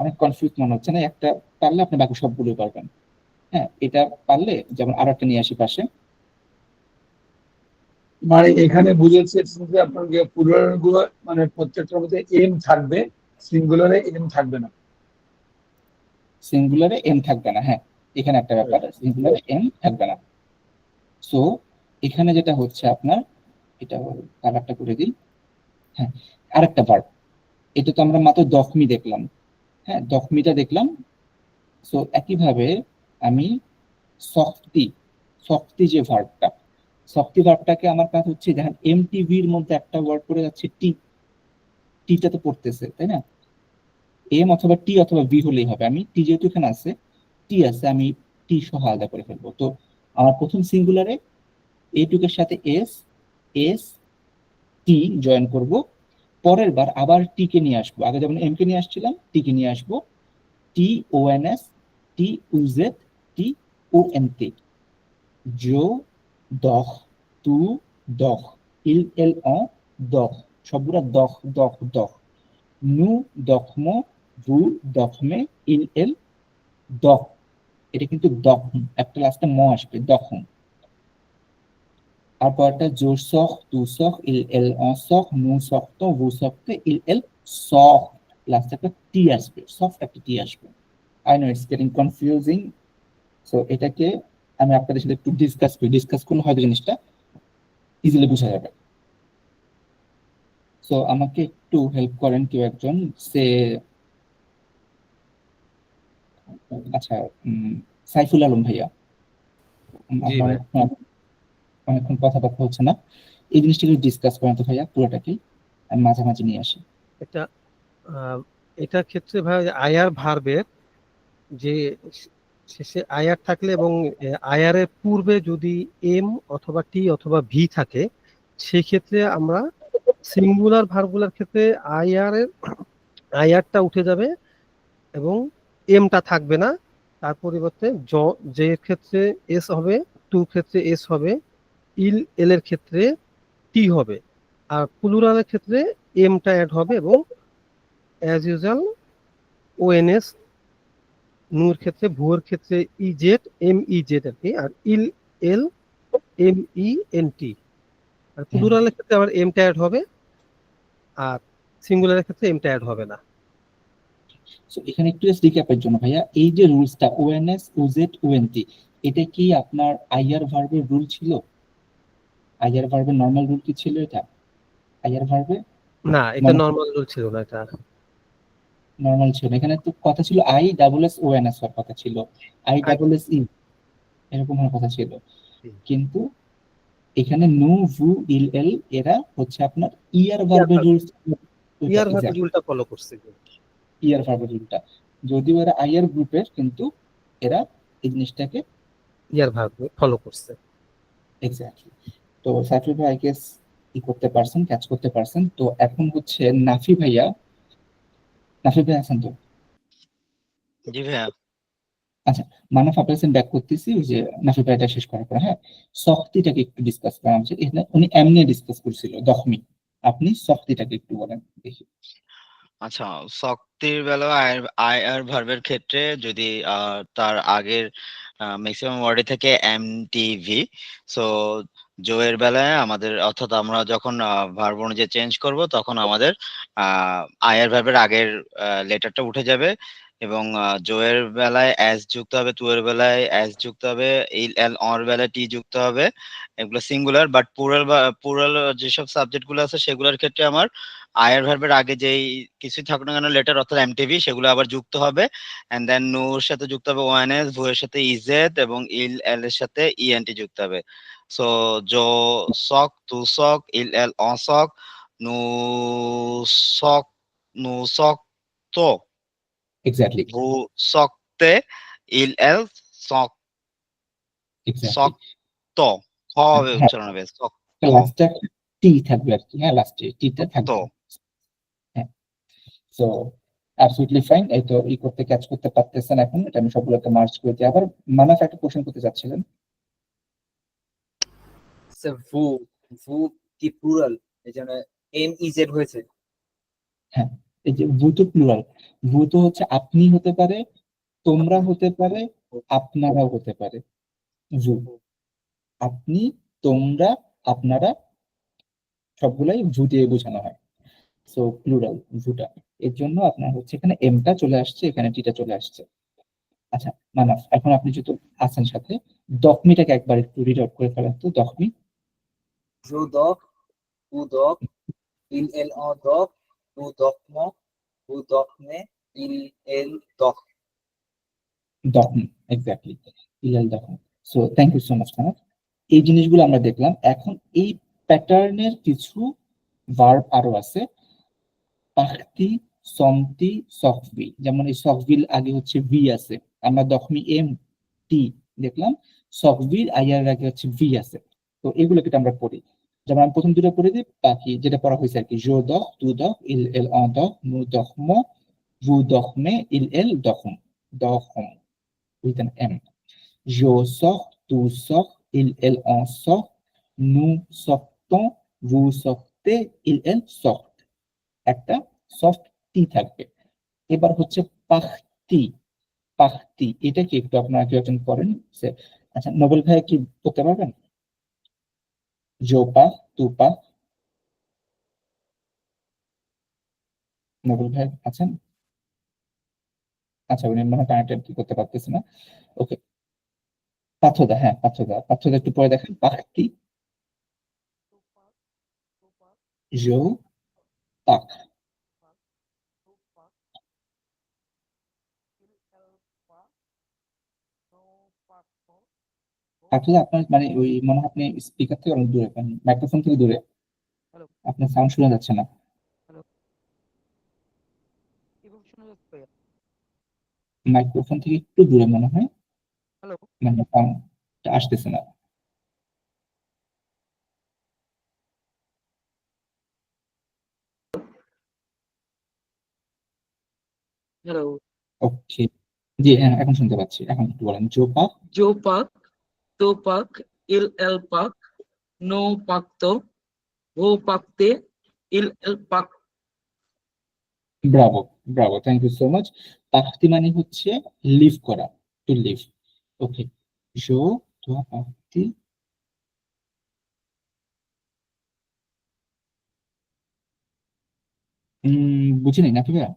অনেক কনফিউজ মনে হচ্ছে না? একটা পারলে আপনি বাকি সবগুলো পারবেন। হ্যাঁ, এটা পারলে, যেমন আর একটা নিয়ে আসি পাশে, মানে এখানে বুঝেছি যে আপনাকে প্লুরাল গুলো মানে প্রত্যেকটার মধ্যে এম থাকবে, সিঙ্গুলারে এম থাকবে না। সিঙ্গুলারে এম থাকবে না, হ্যাঁ, এখানে একটা ব্যাপার, সিঙ্গুলারে এম থাকবে না। সো এখানে যেটা হচ্ছে আপনার, এটা কালারটা করে দিই, হ্যাঁ, আরেকটা ভার্ব, এটা তো আমরা মাত্র দখমি দেখলাম, হ্যাঁ, দখমিটা দেখলাম। সো একইভাবে আমি শক্তি, শক্তি যে ভার্বটা, শক্তি ভার্বটাকে আমার কাজ হচ্ছে, দেখেন এমটিভির মধ্যে একটা ওয়ার্ড পড়ে যাচ্ছে টি, টিটা তো পড়তেছে তাই না, এম অথবা টি অথবা ভি হলেই হবে। আমি টি যেহেতু এখানে আছে, টি আছে, আমি টি সহ আলাদা করে ফেলবো। তো আমার প্রথম সিঙ্গুলারে এইটুকের সাথে এস, এস, টি জয়েন করব, পরের বার আবার টি কে নিয়ে আসবো, আগে যেমন এম কে নিয়ে আসছিলাম, টি কে নিয়ে আসবো, টি ওএনএস, টি ইউজেড, টি ওএনটি, জো, দখ, তু, দখ, ইল এল অ, দখ, সবগুলা দখ, দখ, দখ, নু, দখম, ভু, দখমে, ইল এল, দখ, এটা কিন্তু দখম, একটা লাস্টে ম আসবে, দখম। আর পরটা জোর সখ, তু সখ, ইল এল অ সখ, নু সখ, ভু সখ, ইল এল সখ, লাস্টে একটা টি আসবে, সফট একটা টি আসবে। I know it's getting confusing. So এটাকে আমি আপনাদের সাথে একটু ডিসকাস করলে হয়তো জিনিসটা ইজিলি বোঝা যাবে। সো আমাকে একটু হেল্প করেন কেউ একজন, সে, আচ্ছা, সাইফুল আলম ভাইয়া, জি আমার ভাই। অনেকক্ষণ কথাবার্তা হচ্ছে না, এই জিনিসটাকে ডিসকাস করেন তো ভাইয়া, পুরোটাকেই আমি মাঝামাঝি নিয়ে আসি। এটা এটার ক্ষেত্রে ভাই আয়ার ভার্বের যে শেষে আয়ার থাকলে এবং আয়ার এর পূর্বে যদি এম অথবা টি অথবা ভি থাকে, সেই ক্ষেত্রে আমরা সিঙ্গুলার ভার্বগুলোর ক্ষেত্রে আয়ারটা উঠে যাবে এবং এমটা থাকবে না। তার পরিবর্তে যে ক্ষেত্রে এস হবে, টু ক্ষেত্রে এস হবে, ইল এল এর ক্ষেত্রে টি হবে, আর প্লুরালের ক্ষেত্রে এমটা অ্যাড হবে এবং অ্যাজ ইউজুয়াল ওএনএস, নুর ক্ষেত্রে, ভুয়ের ক্ষেত্রে ইজেড, এম ইজেড আর কি, আর ইল এল, এম ই এন টি। আর প্লুরালের ক্ষেত্রে আবার এমটা অ্যাড হবে, আর সিঙ্গুলারের ক্ষেত্রে এমটা অ্যাড হবে না। সো এখানে একটু জাস্ট রিক্যাপের জন্য ভাইয়া, এই যে রুলসটা ওএনএস ওজেড ওএনটি, এটা কি আপনার আইআর ভার্বের রুল ছিল? আইআর ভার্বের নর্মাল রুল কি ছিল এটা? আইআর ভার্বে না, এটা নর্মাল রুল ছিল না এটা। নর্মাল ছিল না। এখানে তো কথা ছিল আই ডাবল এস ওএনএস হওয়ার কথা ছিল, আই ডাবল এস ই এরকম হওয়ার কথা ছিল। কিন্তু এখানে নো ভু ইল এল এরা হচ্ছে আপনার ইয়ার ভার্বের রুলস, ইয়ার ভাবে রুলটা ফলো করছে। ইয়ার ভার্বের রুলটা, যদিও এরা আইআর গ্রুপের, কিন্তু এরা এই জিনিসটাকে ইয়ার ভাবে ফলো করছে। এক্স্যাক্টলি। তো সাইফুল ভাই আই গেস ই করতে পারছেন, ক্যাচ করতে পারছেন। তো এখন হচ্ছে নাফি ভাইয়া, নাফি ভাই আছেন তো? জি ভাইয়া। আচ্ছা, মানাফ আপনার ব্যাক করতেছি, ওই যে নাফি ভাইটা শেষ করার পর, হ্যাঁ শক্তিটাকে একটু ডিসকাস করা উচিত। এখানে উনি এমনি ডিসকাস করছিল দখমি, আপনি শক্তিটাকে একটু বলেন দেখি। আচ্ছা, শক্তির বেলায় আই আর ভার্বের ক্ষেত্রে যদি তার আগের ম্যাক্সিমাম ওয়ার্ডে থেকে এমটিভি, সো জো এর বেলায় আমাদের, অর্থাৎ আমরা যখন ভার্ব অনুযায়ী চেঞ্জ করব, তখন আমাদের আই আর ভার্বের আগের লেটারটা উঠে যাবে, এবং জো এর বেলায় এস যুক্ত হবে, টু এর বেলায় এস যুক্ত হবে, ইল এল অর বেলায় টি যুক্ত হবে। এগুলো সিঙ্গুলার, বাট পুরাল যেসব সাবজেক্ট গুলো আছে সেগুলোর ক্ষেত্রে আমার আয়ার ভার্বের আগে যেই কিছুই থাকুক না কেন লেটার, অর্থাৎ এমটিভি, সেগুলো আবার যুক্ত হবে। এন্ড দেন নুর সাথে যুক্ত হবে ওএনএস, ভু এর সাথে ইজেড, এবং ইল এল এর সাথে ইএনটি যুক্ত হবে। সো জো সক, তু সক, ইল এল অসক, নু সক, নু সক তো, এক্স্যাক্টলি, ভু সকতে, ইল এল সক, সক এক্স্যাক্টলি। তো, খ হবে হ্যাঁ, উচ্চারণ হবে, সক তো, লাস্টে টি থাকবে আর কি, হ্যাঁ লাস্টে টিটা থাকবে। তো। হ্যাঁ, সো অ্যাবসলিউটলি ফাইন। এই তো ই করতে ক্যাচ করতে পারতেছেন এখন, এটা আমি সবগুলোকে মার্চ করে দিই। আবার মানাফ একটা কোশ্চেন করতে চাচ্ছিলেন। ভু, ভু কি প্লুরাল, এই জন্য এম ইজেড হয়েছে। হ্যাঁ, এই যে ভূ তো প্লুরাল, ভূ তো হচ্ছে আপনি হতে পারে, তোমরা হতে পারে, আপনারাও হতে পারে। ভূ, আপনি, তোমরা, আপনারা, সবগুলাই ভূ দিয়ে বোঝানো হয়। সো প্লুরাল ভূটা, এর জন্য আপনার হচ্ছে এখানে এমটা চলে আসছে, এখানে টিটা চলে আসছে। আচ্ছা মানাফ, এখন আপনি যেহেতু আছেন সাথে, দখমিটাকে একবার একটু রিড আউট করে ফেলেন তো, দখমি। জো দক, উ দক, ইল এল অ দক, উ দকম, উ দকমে, ইল এল দক। দখম, এক্স্যাক্টলি, ইলাল দখম। So thank you so much Manaf. এই জিনিসগুলো আমরা দেখলাম। এখন এই প্যাটার্নের কিছু ভার্ব আরো আছে, পাখতি, সমতি, সকভি। যেমন এই সকভিল আগে হচ্ছে ভি আছে, আমরা দখমি এম টি দেখলাম, সকভির আইয়ার আগে হচ্ছে ভি আছে। তো এগুলোকে তো আমরা পড়ি, যেমন আমি প্রথম দুটো পড়ে দিই, বাকি যেটা পড়া হয়েছে আর কি, জো দখ, তু দখ, ইল এল অ দখ, নু দখম, ভু দখমে, ইল এল দখম, দখম উইথ এন এম। জো সখ, তু সখ, ইল এল অ সখ, নু সক্তন, ভু সক্তে, ইল এল সখ, একটা সফট টি থাকবে। এবার হচ্ছে পাখতি, পাখতি এটা কি একটু আপনারা কি একজন করেন? আচ্ছা নোবেল ভাই কি করতে পারবেন? জোপা, তুপা, নোবেল ভাই আছেন? আচ্ছা উনি মনে হয় কানেক্টেড কি করতে পারতেছে না। ওকে, পাথরদা, হ্যাঁ পাথরদা, পাথরদা একটু পরে দেখেন, পাখতি, জো, পাক। পাথরদা আপনার মানে ওই মনে হয় আপনি স্পিকার থেকে অনেক দূরে, মাইক্রোফোন থেকে দূরে, হ্যালো, আপনার সাউন্ড শোনা যাচ্ছে না। হ্যালো, এবার শোনা যাচ্ছে? মাইক্রোফোন থেকে একটু দূরে মনে হয়, হ্যালো, মানে সাউন্ড আসতেছে না। হ্যালো। ওকে, জি হ্যাঁ এখন শুনতে পাচ্ছি, এখন একটু বলেন। জোপা, जो पाक, तो पाक, इल एल पाक, नो पाकतो, वो पाकते, इल एल पाक। Bravo, bravo, thank you so much. পাখতি মানে হচ্ছে লিভ করা, টু লিভ। ওকে, জো, তো পাখতি, বুঝিনি নাকি ভাইয়া?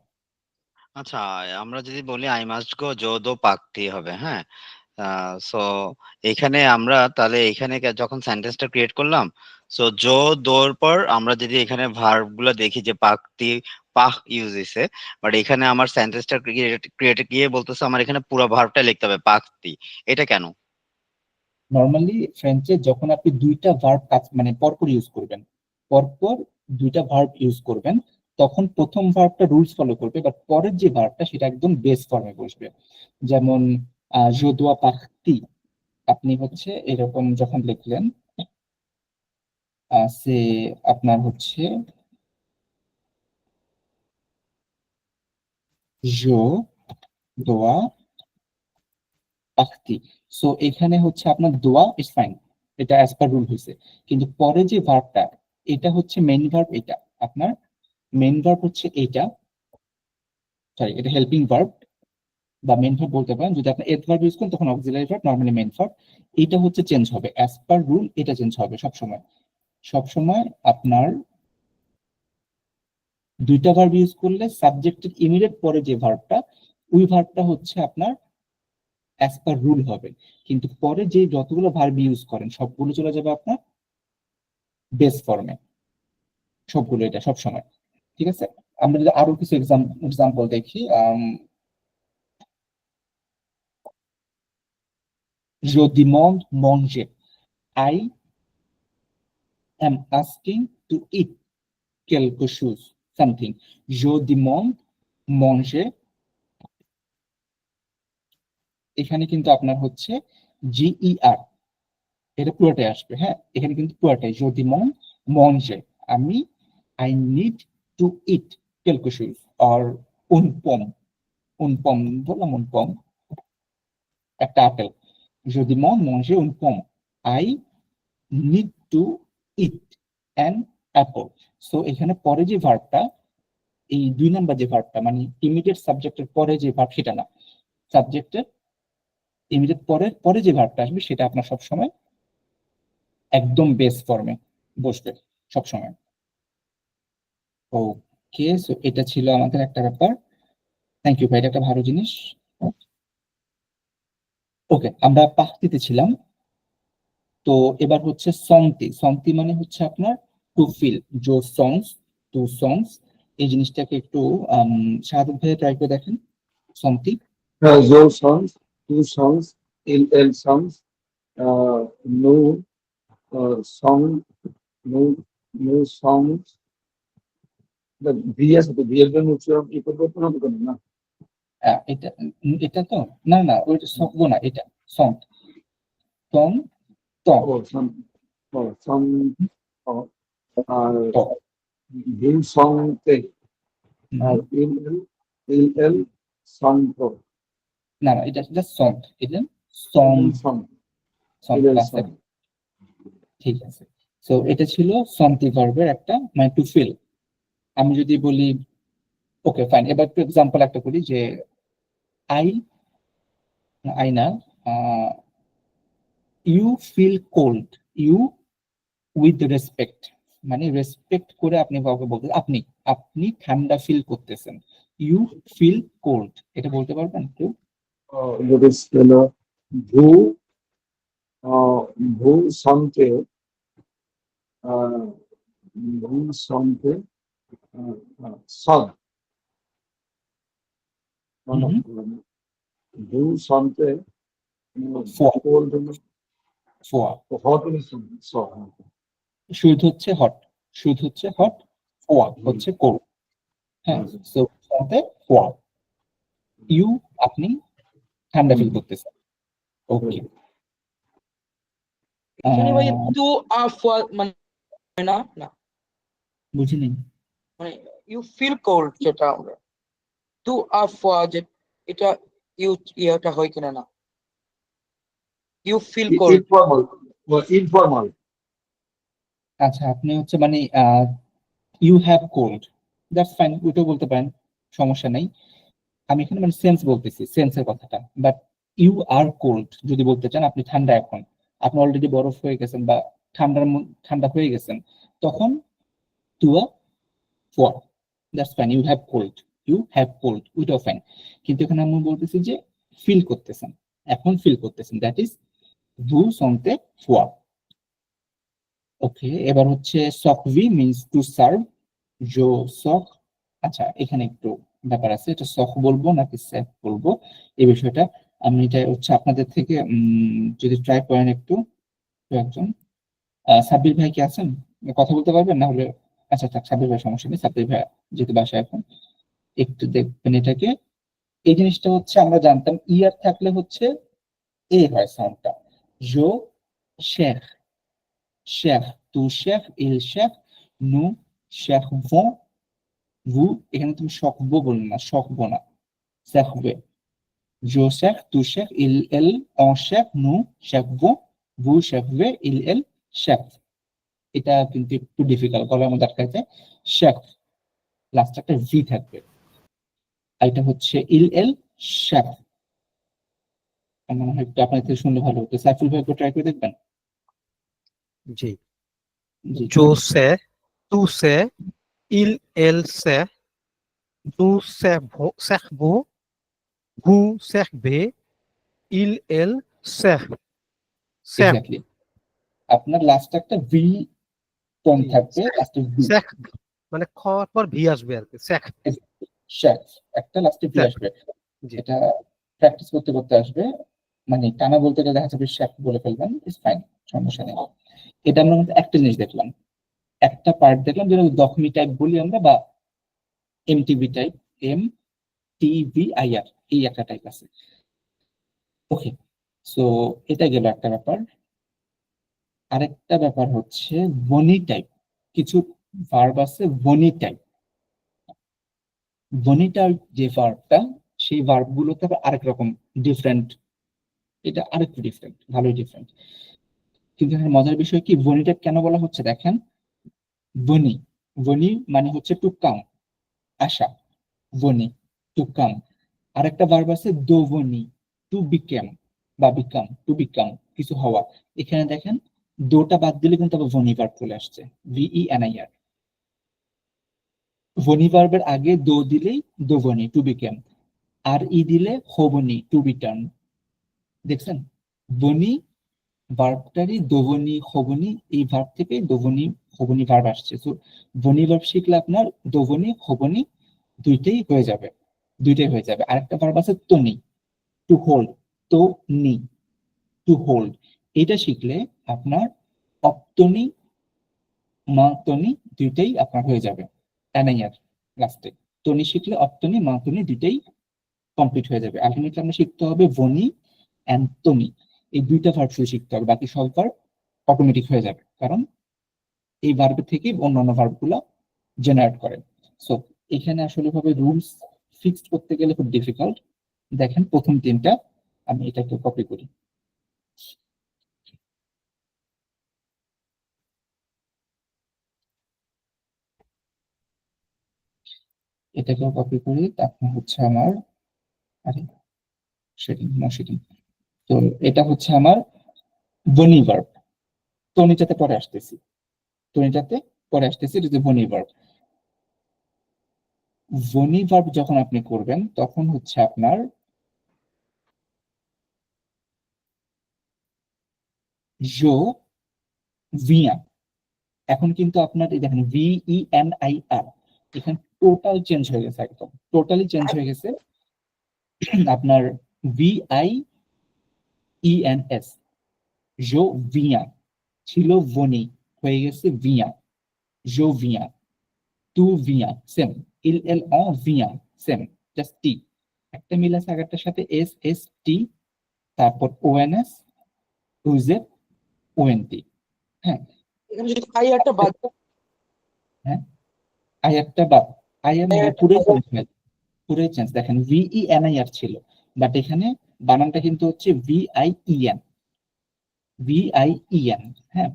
আচ্ছা, আমরা যদি বলি আই মাস্ট গো, জো দো পাকতেই হবে, হ্যাঁ? সো এখানে আমরা তাহলে এখানে যখন সেন্টেন্সটা ক্রিয়েট করলাম, সো জো দোর পর আমরা যদি এখানে ভার্ব গুলো দেখি যে পাকতি পাহ ইউজ হইছে, বাট এখানে আমার সেন্টেন্সটা ক্রিয়েট গিয়ে বলতেছে আমার এখানে পুরো ভার্বটা লিখতে হবে পাকতি। এটা কেন? নর্মালি ফ্রেঞ্চে যখন আপনি দুইটা ভার্ব মানে পরপর ইউজ করবেন, পরপর দুইটা ভার্ব ইউজ করবেন, তখন প্রথম ভার্বটা রুলস ফলো করবে, বাট পরের যে ভার্বটা সেটা একদম বেস ফর্মে বসবে। যেমন je dois partir, আপনি হচ্ছে এরকম যখন লিখলেন, সে আপনার হচ্ছে je dois partir। সো এখানে হচ্ছে আপনার দোয়া ইজ ফাইন, এটা অ্যাজ পার রুল হয়েছে, কিন্তু পরে যে ভার্বটা, এটা হচ্ছে মেইন ভার্ব, এটা আপনার মেইন ভার্ব হচ্ছে এইটা, সরি এটা হেল্পিং ভার্ব বা মেইন ভার্ব বলতে পারেন। যদি আপনি এড ভার্ব ইউজ করেন তখন auxiliary verb, normally main verb. এটা হচ্ছে চেঞ্জ হবে অ্যাজ পার রুল, এটা চেঞ্জ হবে সবসময়। সবসময় আপনার দুইটা ভার্ব ইউজ করলে সাবজেক্টের ইমিডিয়েট পরে যে ভার্বটা, ওই ভার্বটা হচ্ছে আপনার অ্যাজ পার রুল হবে, কিন্তু পরে যে যতগুলো ভার্ব ইউজ করেন সবগুলো চলে যাবে আপনার বেস ফর্মে, সবগুলো, এটা সবসময়। ঠিক আছে, আমরা যদি আরো কিছু এক্সাম্পল দেখি, je demande manger, I am asking to eat quelque chose, something. Je demande manger, এখানে কিন্তু আপনার হচ্ছে GER, এটা পুরোটাই আসবে, হ্যাঁ এখানে কিন্তু পুরোটাই je demande manger, আমি I need to eat quelque chose, or une pomme বললাম, une pomme একটা apple, je demande manger une pomme, I need to eat an apple। So এখানে পরে যে ভার্বটা, এই 2 নাম্বার যে ভার্বটা, মানে ইমিডিয়েট সাবজেক্টের পরে যে ভার্ব সেটা না, সাবজেক্টের ইমিডিয়েট পরে যে ভার্বটা আসবে সেটা আপনার সবসময় একদম বেস ফর্মে বসবে সবসময়। ওকে, সো এটা ছিল আমাদের একটা ব্যাপার। থ্যাংক ইউ ভাই, এটা একটা ভালো জিনিস। ওকে, আমরা পাখতিতে ছিলাম, তো এবার হচ্ছে সংতি। সংতি মানে হচ্ছে আপনার two feel, Joe songs, to songs. এই জিনিসটাকে একটু শাহাদাত ভাই ট্রাই করে দেখেন, সংতি। Zo songs, two songs, il songs, no song, no songs. The VS, the VS জন উচ্চারণ কি পরিবর্তন হবে কেন না? এটা এটা তো না না, ওইটা গো না, এটা সং টং টং ও সম ও সম আর ট। ভু সং তে আর হুম, ইল সং তো না না, এটা জাস্ট সং, এটা সং সং সং ইল ক্লাসে। সং। ঠিক আছে, সো এটা ছিল সন্তি ভার্বের একটা, মানে টু ফিল। আমি যদি বলি, ওকে ফাইন, এবার একটু এক্সাম্পল একটা করি, যে আই আই না, you feel cold, you with respect, মানে রেসপেক্ট করে আপনি কাউকে বলতে, আপনি আপনি ঠান্ডা ফিল করতেছেন, ইউ ফিল কোল্ড, এটা বলতে পারবেন কেউ? যদি হলো ভু ভু সন্তে ভু সন্তে সদ ভু সন্তে ফোয়া, কোল্ড ফোয়া, হট সদ। সুদ হচ্ছে হট, সুদ হচ্ছে হট, ফোয়া হচ্ছে কোল্ড। হ্যাঁ, সো সাথে ফোয়া, ইউ আপনি ঠান্ডা ফিল করতেছেন। ওকে, এখানে ভাই টু আফওয়া মানে না না বুঝিনি। মানে ইউ ফিল কোল্ড, যেটা আমরা টু আফওয়া, যে এটা ইউটা হয় কিনা না, ইউ ফিল কোল্ড। ইনফর্মাল। আচ্ছা, আপনি হচ্ছে মানে you have cold, that's fine, ওইটাও বলতে পারেন, সমস্যা নাই। আমি এখানে মানে সেন্স বলতেছি, সেন্সের কথাটা। বাট ইউ আর কোল্ড যদি বলতে চান, আপনি ঠান্ডা, এখন আপনি অলরেডি বরফ হয়ে গেছেন বা ঠান্ডা হয়ে গেছেন, তখন টু আ ফোয়া, that's fine, you have cold. You have cold without fan, কিন্তু এখানে আমি বলতেছি যে ফিল করতেছেন, এখন ফিল করতেছেন, দ্যাট ইজ ভু সন্তে ফুয়া। ওকে, এবার হচ্ছে সকভি মিন্স টু সার্ভ, জো সক। আচ্ছা, এখানে একটু ব্যাপার আছে, এটা সক বলবো নাকি সেফ বলবো এই বিষয়টা আমি এটা হচ্ছে আপনাদের থেকে যদি ট্রাই করেন একটু, তো একজন সাব্বির ভাই কি আছেন, কথা বলতে পারবেন না হলে? আচ্ছা থাক, সাব্বির ভাই সমস্যা নেই, সাব্বির ভাই যেহেতু বাসায় এখন, একটু দেখবেন এটাকে। এই জিনিসটা হচ্ছে আমরা জানতাম ইয়ার থাকলে হচ্ছে এ হয় সাউন্ডটা, জো শেখ, শেখ তু শেখ, ইল শেখ, নু শেখ ভো, ভু, এখানে তুমি শখবো বলবে না, শখবো না, শেখবে। জো শেখ তু শেখ, ইল এল অ শেখ, নু শেখবো, ভু শেখবে, ইল এল শেখ। এটা কিন্তু একটু ডিফিকাল্ট, গলার মধ্যে আটকা যায়, শেখ লাস্ট একটা ভি থাকবে, আর এটা হচ্ছে ইল এল শেখ। আমার মনে হয় একটু আপনার থেকে শুনলে ভালো হতো, সাইফুল ভাই একটু ট্রাই করে দেখবেন। জি, জি, জো সে, তু সে, ইল এল সে, নু সে ভো, সেখ ভো, ভু সেখ ভে, ইল এল সেখ, সেখ, এক্স্যাক্টলি। আপনার লাস্ট একটা ভি টোন জি, থাকবে, লাস্টে ভি, সেখ মানে খাওয়ার পর ভি আসবে আর কি, সেখ, শেখ, একটা লাস্টে ভি সেখ। আসবে। জি, এটা প্র্যাকটিস করতে করতে আসবে, মানে টানা বলতে গেলে দেখা যাবে শেখ বলে ফেলবেন, ইটস ফাইন, সমস্যা নেই। এটা আমরা মধ্যে একটা জিনিস দেখলাম, একটা পার্ট দেখলাম যেটা দখমি টাইপ বলি আমরা, বা MTV type, M TV IR, এই একটা টাইপ আছে। ওকে, সো এটা গেল একটা ব্যাপার। আরেকটা ব্যাপার হচ্ছে বনি টাইপ, কিছু ভার্ব আছে বনি টাইপ। বনি টাইপ যে ভার্বটা, সেই ভার্ব গুলোতে আবার আরেক রকম ডিফারেন্ট, এটা আরেকটু ডিফারেন্ট, ভালোই ডিফারেন্ট। কিন্তু এখানে মজার বিষয় কি, বনি টাইপ কেন বলা হচ্ছে দেখেন, বনি, বনি মানে হচ্ছে টু কাম, আসা, বনি, টু কাম। আরেকটা ভার্ব আছে দোবনি, টু বিকেম, বা বিকাম, টু বিকাম, কিছু হওয়া। এখানে দেখেন দোটা বাদ দিলে কিন্তু আবার ভনি ভার্ব চলে আসছে, ভিই এনআইআর। ভনি ভার্বের আগে দো দিলেই দোবনি, টু বিকেম, আর ই দিলে হবনি, টু বিটার্ন। দেখছেন, বনি ভার্বটারই দোবনি হবনি, এই ভার্ব থেকে দোবনি হবনি ভার্ব আসছে। তো বনি ভার্ব শিখলে আপনার দোবনি হবনি দুইটাই হয়ে যাবে, দুইটাই হয়ে যাবে। আরেকটা ভার্ব আছে তনি, টু হোল্ড, তো নি, টু হোল্ড। এটা শিখলে আপনার অপ্তনি মাতনি দুইটাই আপনার হয়ে যাবে এনআইআর লাস্টে। তনি শিখলে অপ্তনি মাতনি দুইটাই কমপ্লিট হয়ে যাবে। আলটিমেটলি আমরা শিখতে হবে বনি এন্ড তনি, এই দুইটা ভার্ব শুধু শিখতে হবে, বাকি সব ভার্ব অটোমেটিক হয়ে যাবে, কারণ এই ভার্বের থেকে অন্যান্য ভার্ব গুলো জেনারেট করে। সো এখানে আসলে ভাবে রুলস ফিক্সড করতে গেলে খুব ডিফিকাল্ট। দেখেন প্রথম তিনটা, আমি এটাকে কপি করি, এটাকেও কপি করি, তারপর হচ্ছে আমার, আরে সেটিং না সেটিং, তো এটা হচ্ছে আমার বনি ভার্ব, তনিটাতে পরে আসতেছি, তনিটাতে পরে আসতেছি, এটা হচ্ছে বনি ভার্ব। বনি ভার্ব যখন আপনি করবেন তখন হচ্ছে আপনার জো ভিয়া, এখন কিন্তু আপনার এই দেখেন VENIR, এখানে টোটাল চেঞ্জ হয়ে গেছে, একদম টোটালি চেঞ্জ হয়ে গেছে। আপনার VIENS, জো ভিয়া ছিল বনি, হয়ে গেছে ভিয়া, জো ভিয়া, টু ভিয়া সেম, ইল এল অ ভিয়া সেম, জাস্ট টি, একটা মিল আছে আগেরটার সাথে, এস এস টি, তারপর ONS, UZ, ONT। হ্যাঁ, এখানে যদি আইআরটা বাদ দেয়, হ্যাঁ, আয়ারটা বাদ, আয়ার মানে আইআরটা পুরোই বাদ চেঞ্জ হয়ে, পুরোই চেঞ্জ। দেখেন VENIR ছিল, বাট এখানে বানানটা কিন্তু হচ্ছে VIEN, VIEN। হ্যাঁ,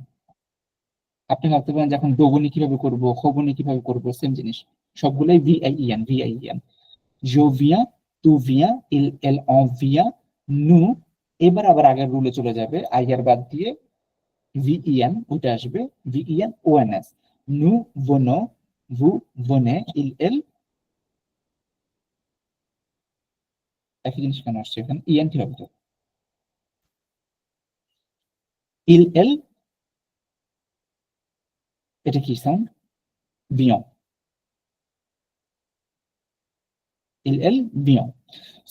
আপনি ভাবতে পারেন যখন ডোবনি কিভাবে করব, খবনি কিভাবে করব, সেম জিনিস, সবগুলাই VIEN, VIEN। জোভিয়া, টু ভিয়া, ইল এল অ ভিয়া, নু, এবার আবার আগের রুলে চলে যাবে, আইয়ার বাদ দিয়ে VEN ওইটা আসবে, VEN ONS, নু বনো, ভু বনে, ইল এল একই জিনিস কেন আসছে এখানে? ইএন কি হবে তো? ইল এল, এটা কি সাউন্ড? বিয়ন, ইল এল বিয়ন।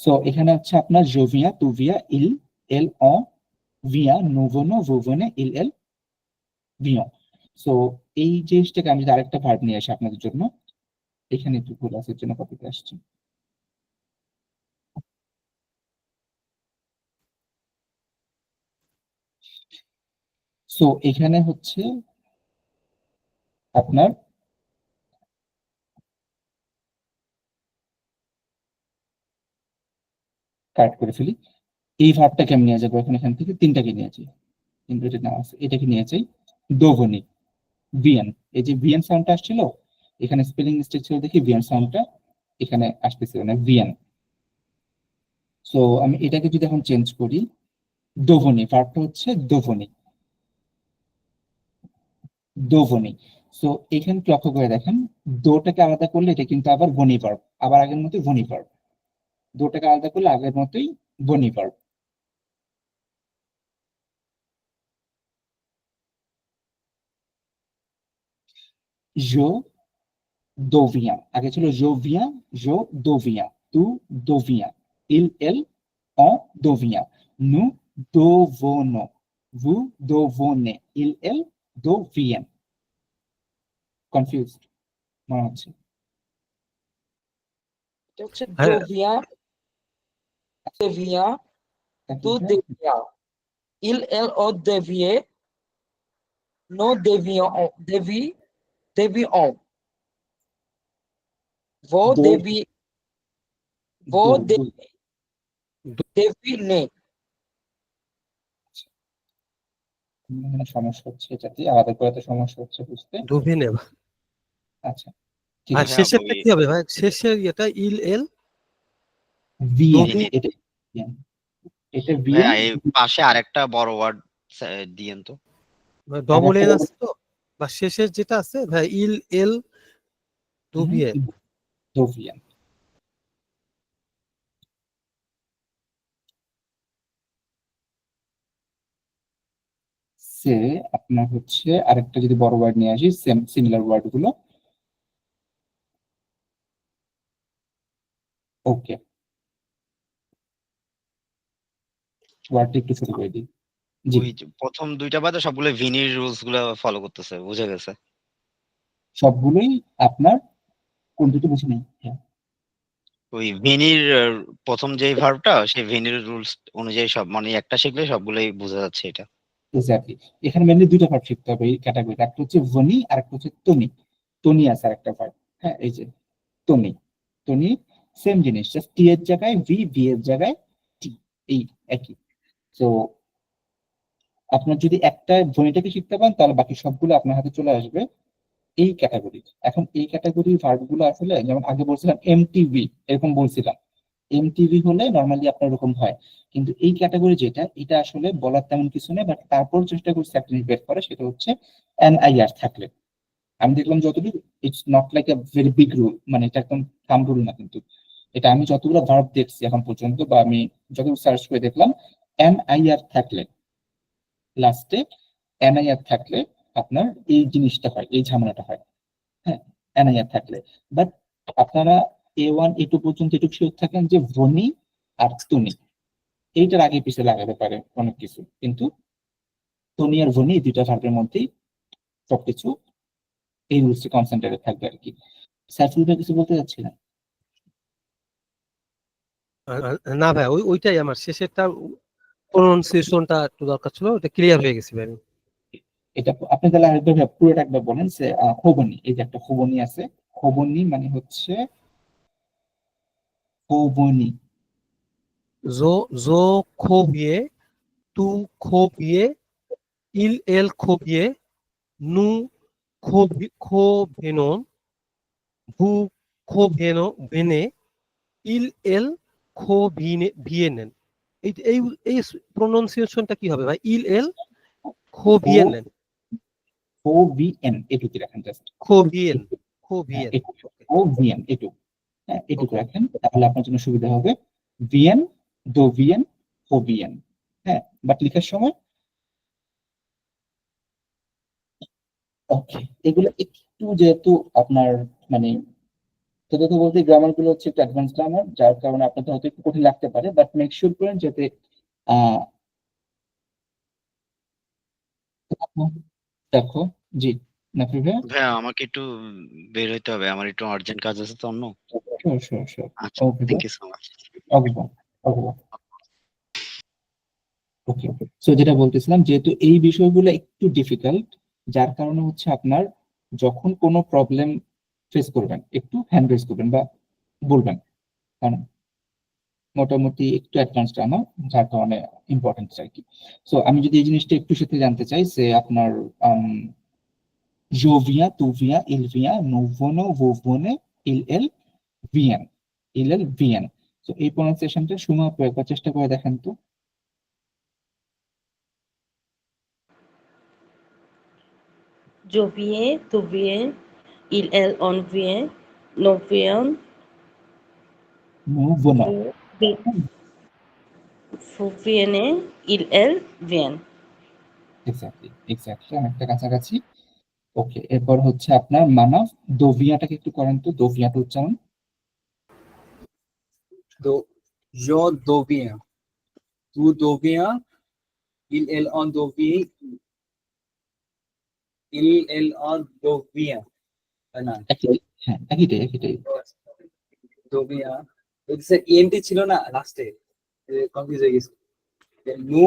সো এখানে হচ্ছে আপনার জোভিয়া, তুভিয়া, ইল এল অ ভিয়া, নোভোনো, ভোভনে, ইল এল বিয়ন। সো এই জিনিসটাকে আমি যদি আরেকটা ভার্ব নিয়ে আসি আপনাদের জন্য, এখানে একটু ভুল আছে, এর জন্য কপিতে আসছে। সো এখানে হচ্ছে আপনার কাট করে ফেলি, এই ভার্বটাকে আমি নিয়ে যাবো এখন এখান থেকে, তিনটাকে নিয়ে যাই, কিন্তু এটা না আছে, এটাকে নিয়ে যাই দোভনি, ভিএন। এই যে ভিএন সাউন্ডটা আসছিল এখানে, স্পেলিং মিস্টেক ছিল দেখি ভিএন সাউন্ডটা এখানে আসতেছিল না, ভিএন। সো আমি এটাকে যদি এখন চেঞ্জ করি, দোভনি, ভার্বটা হচ্ছে দোভনি, দোভনি। সো এখানে লক্ষ্য করে দেখেন, দোটাকে আলাদা করলে এটা কিন্তু আবার বনি ভার্ব, আবার আগের মতোই বনি ভার্ব। দোটাকে আলাদা করলে আগের মতোই বনি ভার্ব। জো দোভিয়া, আগে ছিল জো ভিয়া, জো দোভিয়া, তু দোভিয়া, ইল এল অ দোভিয়া, নু দোভোনো, ভু দোভোনে, ইল এল দোভিয়েন। কনফিউজড মনে হচ্ছে? এটা হচ্ছে হ্যাঁ। দোভিয়া, দেভিয়া, তু দেভিয়া, ইল এল ও দেভিয়ে, নো দেভিও, দেভি, দেভি ও, ভো দো- দেভি, ভো দো- দেভি, দেভি নে। এখানে সমস্যা হচ্ছে, এটাতে আলাদা করাতে সমস্যা হচ্ছে বুঝতে। দুভিনে। আচ্ছা ঠিক আর আছে, হ্যাঁ, শেষেরটা ওই কি হবে ভাই? শেষের এটা ইল এল ভিএন, দোভি, এটা VN, এটা ভাইয়া ভিএন। এই পাশে আরেকটা বড় ওয়ার্ড দিয়েন তো। ডবল এন আছে তো, বা শেষের যেটা আছে ভাই ইল এল দুভিয়ে। দোভিয়েন। সে আপনার হচ্ছে আরেকটা যদি বড় ওয়ার্ড নিয়ে আসি, সেম সিমিলার ওয়ার্ড গুলো। ওকে, ওয়ার্ডটা একটু ছোট করে দিই। জি, ওই যে প্রথম দুইটা বাদে সবগুলো ভিনির রুলস গুলো ফলো করতেছে, বুঝে গেছে। সবগুলোই আপনার, কোন দুটো বুঝি নেই? হ্যাঁ, ওই ভিনির প্রথম যে ভার্বটা সেই ভিনির রুলস অনুযায়ী সব, মানে একটা শিখলে সবগুলোই বোঝা যাচ্ছে এটা। এক্স্যাক্টলি। এখানে মেনলি দুটো ভার্ব শিখতে হবে এই ক্যাটাগরিতে, একটা হচ্ছে ভনি আর একটা হচ্ছে তনি। তনি আছে আর একটা ভার্ব, হ্যাঁ এই যে তনি, তনি সেম জিনিস, জাস্ট টি এর জায়গায় ভি, ভি এর জায়গায় টি, এই একই। তো আপনার যদি একটা ধ্বনিটাকে শিখতে পারেন তাহলে বাকি সবগুলো আপনার হাতে চলে আসবে এই ক্যাটাগরি। এখন এই ক্যাটাগরির ভার্ব গুলো আসলে, যেমন আগে বলছিলাম এমটিভি, এরকম বলছিলাম, এমটিভি হলে নর্মালি আপনার এরকম হয়, কিন্তু এই ক্যাটাগরি যেটা, এটা আসলে বলার তেমন কিছু নেই, বাট তারপর চেষ্টা করছি একটা জিনিস বের করা, সেটা হচ্ছে এনআইআর থাকলে। আমি দেখলাম যতটুকু, it's not like a very big rule, মানে এটা একদম থাম রুল না, কিন্তু এটা আমি যতগুলো ভার্ব দেখছি এখন পর্যন্ত, বা আমি যতগুলো সার্চ করে দেখলাম, এনআইআর থাকলে, লাস্টে এনআইআর থাকলে আপনার এই জিনিসটা হয়, এই ঝামেলাটা হয়। হ্যাঁ, এনআইআর থাকলে। বাট আপনারা A1 A2 পর্যন্ত এটুকু শিওর থাকেন যে ভনি আর তুনি এইটার আগে পিছিয়ে লাগাতে পারে অনেক কিছু, কিন্তু তনি আর ভনি এই দুইটা ভার্বের মধ্যেই সবকিছু, এই রুলসে কনসেন্ট্রেটেড থাকবে আর কি। সাইফুল ভাই কিছু বলতে চাচ্ছিলেন? না ভাই, ওইটাই আমার শেষেরটা প্রোনাউন্সিয়েশনটা একটু দরকার ছিল, ওটা ক্লিয়ার হয়ে গেছে ভাই। এটা আপনি তাহলে আরেকবার পুরোটা একবার বলেন, যে হোবনি, এই যে একটা হোবনি আছে, হোবনি মানে হচ্ছে হোবনি। জো জো খোবিয়ে, তু খোবিয়ে, ইল এল খোবিয়ে, নু খোভেনন, ভু খোভেনো ভেনে, ইল এল ভিয়েনেন। এই এই এই প্রোনাউন্সিয়েশনটা কি হবে ভাই? ইল এল খোভিয়েনেন, OVN এটুকু রাখেন, জাস্ট খোভিয়েন, খোভিয়েন। OVN এটুকু, হ্যাঁ এটুকু ওকে। রাখেন, তাহলে আপনার জন্য সুবিধা হবে। ভিয়েন, দো ভিয়েন, হো ভিয়েন। হ্যাঁ, বাট লেখার সময় ওকে, এগুলো একটু যেহেতু আপনার মানে সত্যি বলতে গ্রামার গুলো হচ্ছে একটু অ্যাডভান্স গ্রামার, যার কারণে আপনাদের হয়তো একটু কঠিন লাগতে পারে, বাট মেক শিওর করেন যাতে আহ দেখো। জি, নাফি ভাইয়া। ভাইয়া আমাকে একটু বের হইতে হবে, আমার একটু আর্জেন্ট কাজ আছে তো অন্য। Sure sure sure. আচ্ছা, okay thank you so much. Okay okay okay. So যেটা বলতেছিলাম, যেহেতু এই বিষয়গুলো একটু ডিফিকাল্ট, যার কারণে হচ্ছে আপনার যখন কোনো প্রবলেম ফেস করবেন একটু হ্যান্ড রেজ করবেন বা বলবেন, কারণ মোটামুটি একটু অ্যাডভান্স আমার, যার কারণে ইম্পর্টেন্ট আর কি। সো আমি যদি এই জিনিসটা একটু সাথে জানতে চাই, সে আপনার yo via, tu via, il via, no vono, vo vone, il el vien। তো এই প্রনাউন্সিয়েশনটা শুনে আপনি একবার চেষ্টা করে দেখেন তো। Je viens, tu viens, on vient, nous viens, No vono। vous venez, elle vient। Exactly exactly, অনেকটা কাছাকাছি। ওকে, এরপর হচ্ছে আপনার মানব, দোভিয়াটাকে একটু করেন তো, দোভিয়াটা উচ্চারণ। Je deviens, tu deviens, on devient, on devient, তাই না? হ্যাঁ, একইটাই। devient, হচ্ছে এনটি ছিল না লাস্টে, কনফিউজ হয়ে গেছি। নু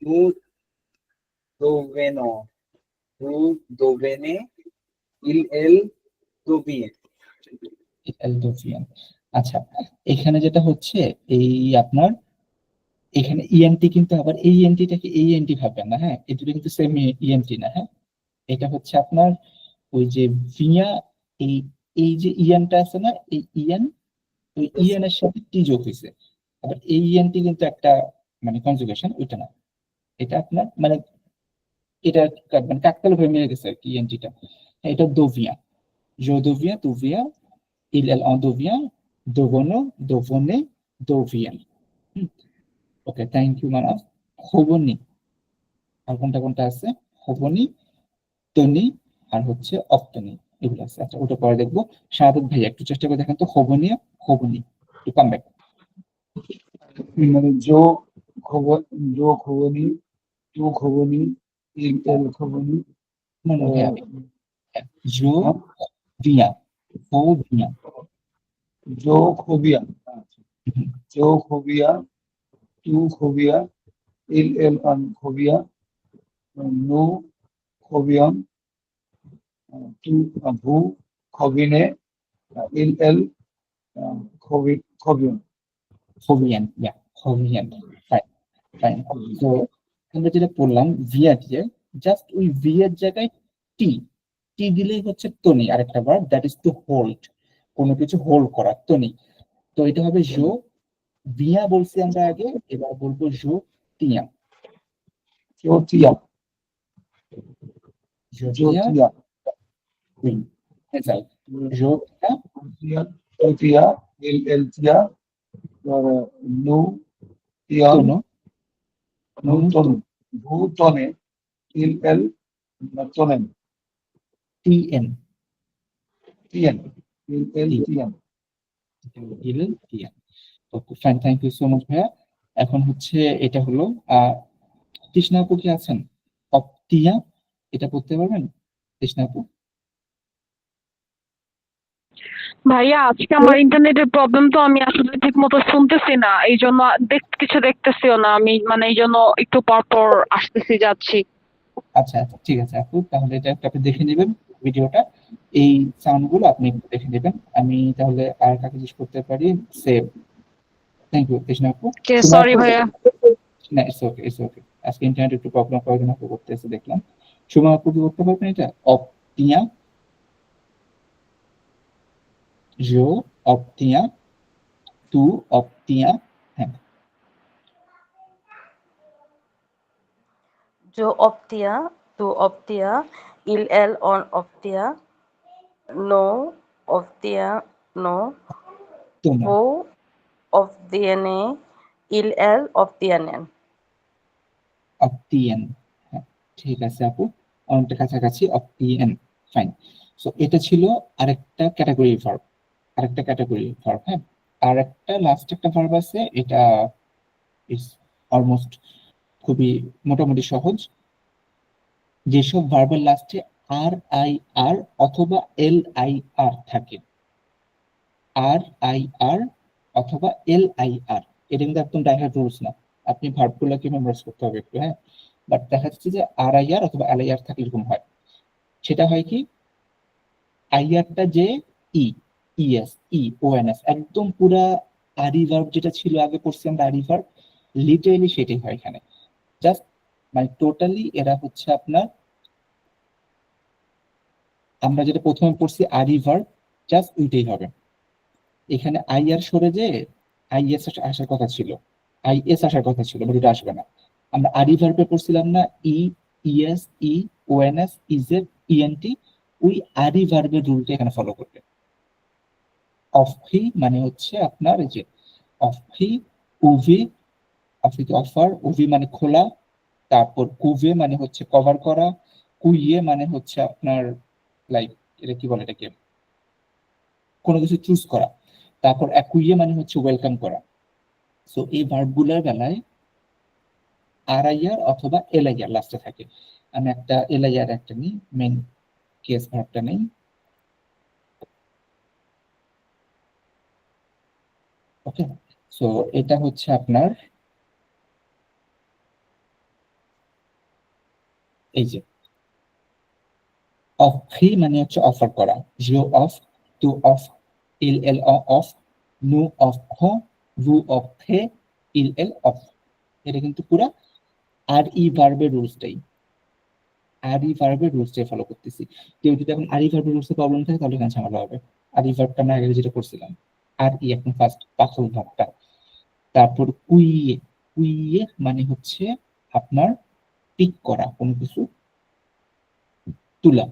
নু doveno, tu dovene, el dovien। এল দোভিয়ান। আচ্ছা, এখানে যেটা হচ্ছে এই আপনার এখানে ইএনটি, কিন্তু আবার এই ইএনটিটাকে এই এনটি ভাববেন না, হ্যাঁ, এই দুটো কিন্তু সেম ইএনটি না। হ্যাঁ, এটা হচ্ছে আপনার ওই যে ভিয়া, এই এই যে ইএনটা আছে না, এই ইএন, ওই ইএন এর সাথে টি যোগ হয়েছে। আবার এই ইএনটি কিন্তু একটা মানে কনজুগেশন, ওইটা না। এটা আপনার মানে এটা মানে কাকতাল হয়ে মিলে গেছে আর কি ইএনটিটা। এটা দোভিয়া, জো দোভিয়া, তুভিয়া, ইল এল অন দোভিয়া, দোভনো, দোভনে, দোভিয়ান। Okay, thank you Manas. হোবনি, আর কোনটা আছে? হোবনি, তনি, আর হচ্ছে অপ্তনি, এগুলো আছে। আচ্ছা, ওটা পরে দেখবো। শাহাদত ভাই একটু চেষ্টা করে দেখেন তো, হোবনি হোবনি, টু কাম ব্যাক। মানে জো খবনি, তু খবনি, এল খবনি, নো নো ভাইয়া, জো ভিয়া, হো ভিয়া। জো খবিয়া, জো খবিয়া, তু খবিয়া, এল অন খবিয়া, নু খবিয়ন, তু ভু খবিনে, এল খবিয়ন। হোভিয়ান, ইয়া হোভিয়ান। Fine fine. তো আমরা যেটা পড়লাম ভিয়া দিয়ে, জাস্ট ওই ভি এর জায়গায় টি, টি দিলেই হচ্ছে তনি, আরেকটা verb, that is to hold, কোনো কিছু হোল্ড করা, তনি। তো এটা হবে জো ভিয়া বলছি আমরা আগে, এবার বলবো জো তিয়া। জ্যোতিয়া, জো তিয়া, জ্যোতিয়া, কুইন, রেজাল্ট। জো তিয়া, জ্যোতিয়া, এল তিয়া, নু তিয়ান, তনু, নু তনু, ভু তনে, এল তনেন, টি এন, তিয়ান, এল তিয়ান। ইল তিয়া। Okay fine, thank you so much ভাইয়া। এখন হচ্ছে এটা হলো তৃষ্ণা আপু কি আছেন? অপ্তিয়া, এটা পড়তে পারবেন তৃষ্ণা আপু? ভাইয়া আজকে আমার ইন্টারনেটের প্রবলেম, তো আমি আসলে ঠিক মতো শুনতেছি না, এই জন্য কিছু দেখতেছিও না আমি, মানে এই জন্য একটু পর পর আসতেছি যাচ্ছি। আচ্ছা আচ্ছা, ঠিক আছে আপু, তাহলে এটা একটু আপনি দেখে নেবেন ভিডিওটা, এই সাউন্ড গুলো আপনি একটু দেখে নেবেন। আমি তাহলে আর কাকে জিজ্ঞেস করতে পারি? সেভ। থ্যাংক ইউ তৃষ্ণা আপু। সরি ভাইয়া। না, ইটস ওকে ইটস ওকে। আজকে ইন্টারনেট একটু প্রবলেম, কয়েকদিন আপু করতেছে দেখলাম। সুমা আপু কি করতে পারবেন এটা? অপটিয়া, জো অপটিয়া, তু অপটিয়া। হ্যাঁ, Je obtiens, tu obtiens, on obtient, nous obtient, non, তোমরা, vous obtiene, il él obtienen. অপটিয়েন, হ্যাঁ ঠিক আছে আপু, অনেকটা কাছাকাছি, অপটিয়েন, ফাইন। সো এটা ছিল আরেকটা ক্যাটাগরি ভার্ব, হ্যাঁ। আর একটা লাস্ট একটা ভার্ব আছে, এটা ইজ অলমোস্ট খুবই মোটামুটি সহজ। যেসব ভার্বের লাস্টে আর আই আর অথবা এল আই আর থাকে, আর আই আর অথবা এল আই আর, এটা কিন্তু একদম ডাইরেক্ট রুলস না, আপনি ভার্বগুলোকে মেমোরাইজ করতে হবে একটু, হ্যাঁ। বাট দেখা যাচ্ছে যে আর আই আর অথবা এল আই আর থাকলে এরকম হয়, সেটা হয় কি আই আরটা যে ই, ইএস, ই ও এন এস, একদম পুরা আরি ভার্ব যেটা ছিল আগে পড়ছি আমরা আরি ভার্ব, লিটারেলি সেটাই হয় এখানে। জাস্ট মানে টোটালি এরা হচ্ছে আপনার, আমরা যেটা প্রথমে পড়ছি আরি ভার্ব, জাস্ট ওইটাই হবে। এখানে আই আর সরে যে আইএস আসার কথা ছিল, আইএস আসার কথা ছিল, বাট এটা আসবে না। আমরা আরি ভার্বে পড়ছিলাম না ই, ইএস, ই ওএনএস, ইজেড, ইএনটি, ওই আরি ভার্বের রুলটা এখানে ফলো করবে। অফি মানে হচ্ছে আপনার এই যে অফি, উভি, অফিতে অফার, উভি মানে খোলা, তারপর কুভে মানে হচ্ছে কভার করা, কুইয়ে মানে হচ্ছে আপনার লাইক এটা কি বলে এটাকে কোনো কিছু চুজ করা, তারপর অ্যাকুইয়ে মানে হচ্ছে ওয়েলকাম করা। সো এই ভার্বগুলোর বেলায় আর আই আর অথবা এল আই আর লাস্টে থাকে। আমি একটা এল আই আর একটা নিই, মেইন কেস ভার্বটা নেই, ওকে। সো এটা হচ্ছে আপনার এই যে অফি মানে হচ্ছে অফার করা, জিও অফ, টু অফ, ইল এল অফ, নু অফ হ, ভু অফ হে, ইল এল অফ। এটা কিন্তু পুরা আর ই ভার্বের রুলসটাই, আর ই ভার্বের রুলসটাই ফলো করতেছি। কেউ যদি এখন আর ই ভার্বের রুলসে প্রবলেম থাকে তাহলে এখানে ঝামেলা হবে। আর ই ভার্বটা আমরা আগে যেটা করছিলাম, আর ই এখন ফার্স্ট পাখল ভার্বটা। তারপর কুইয়ে, কুইয়ে মানে হচ্ছে আপনার পিক করা, কোনো কিছু তুলা।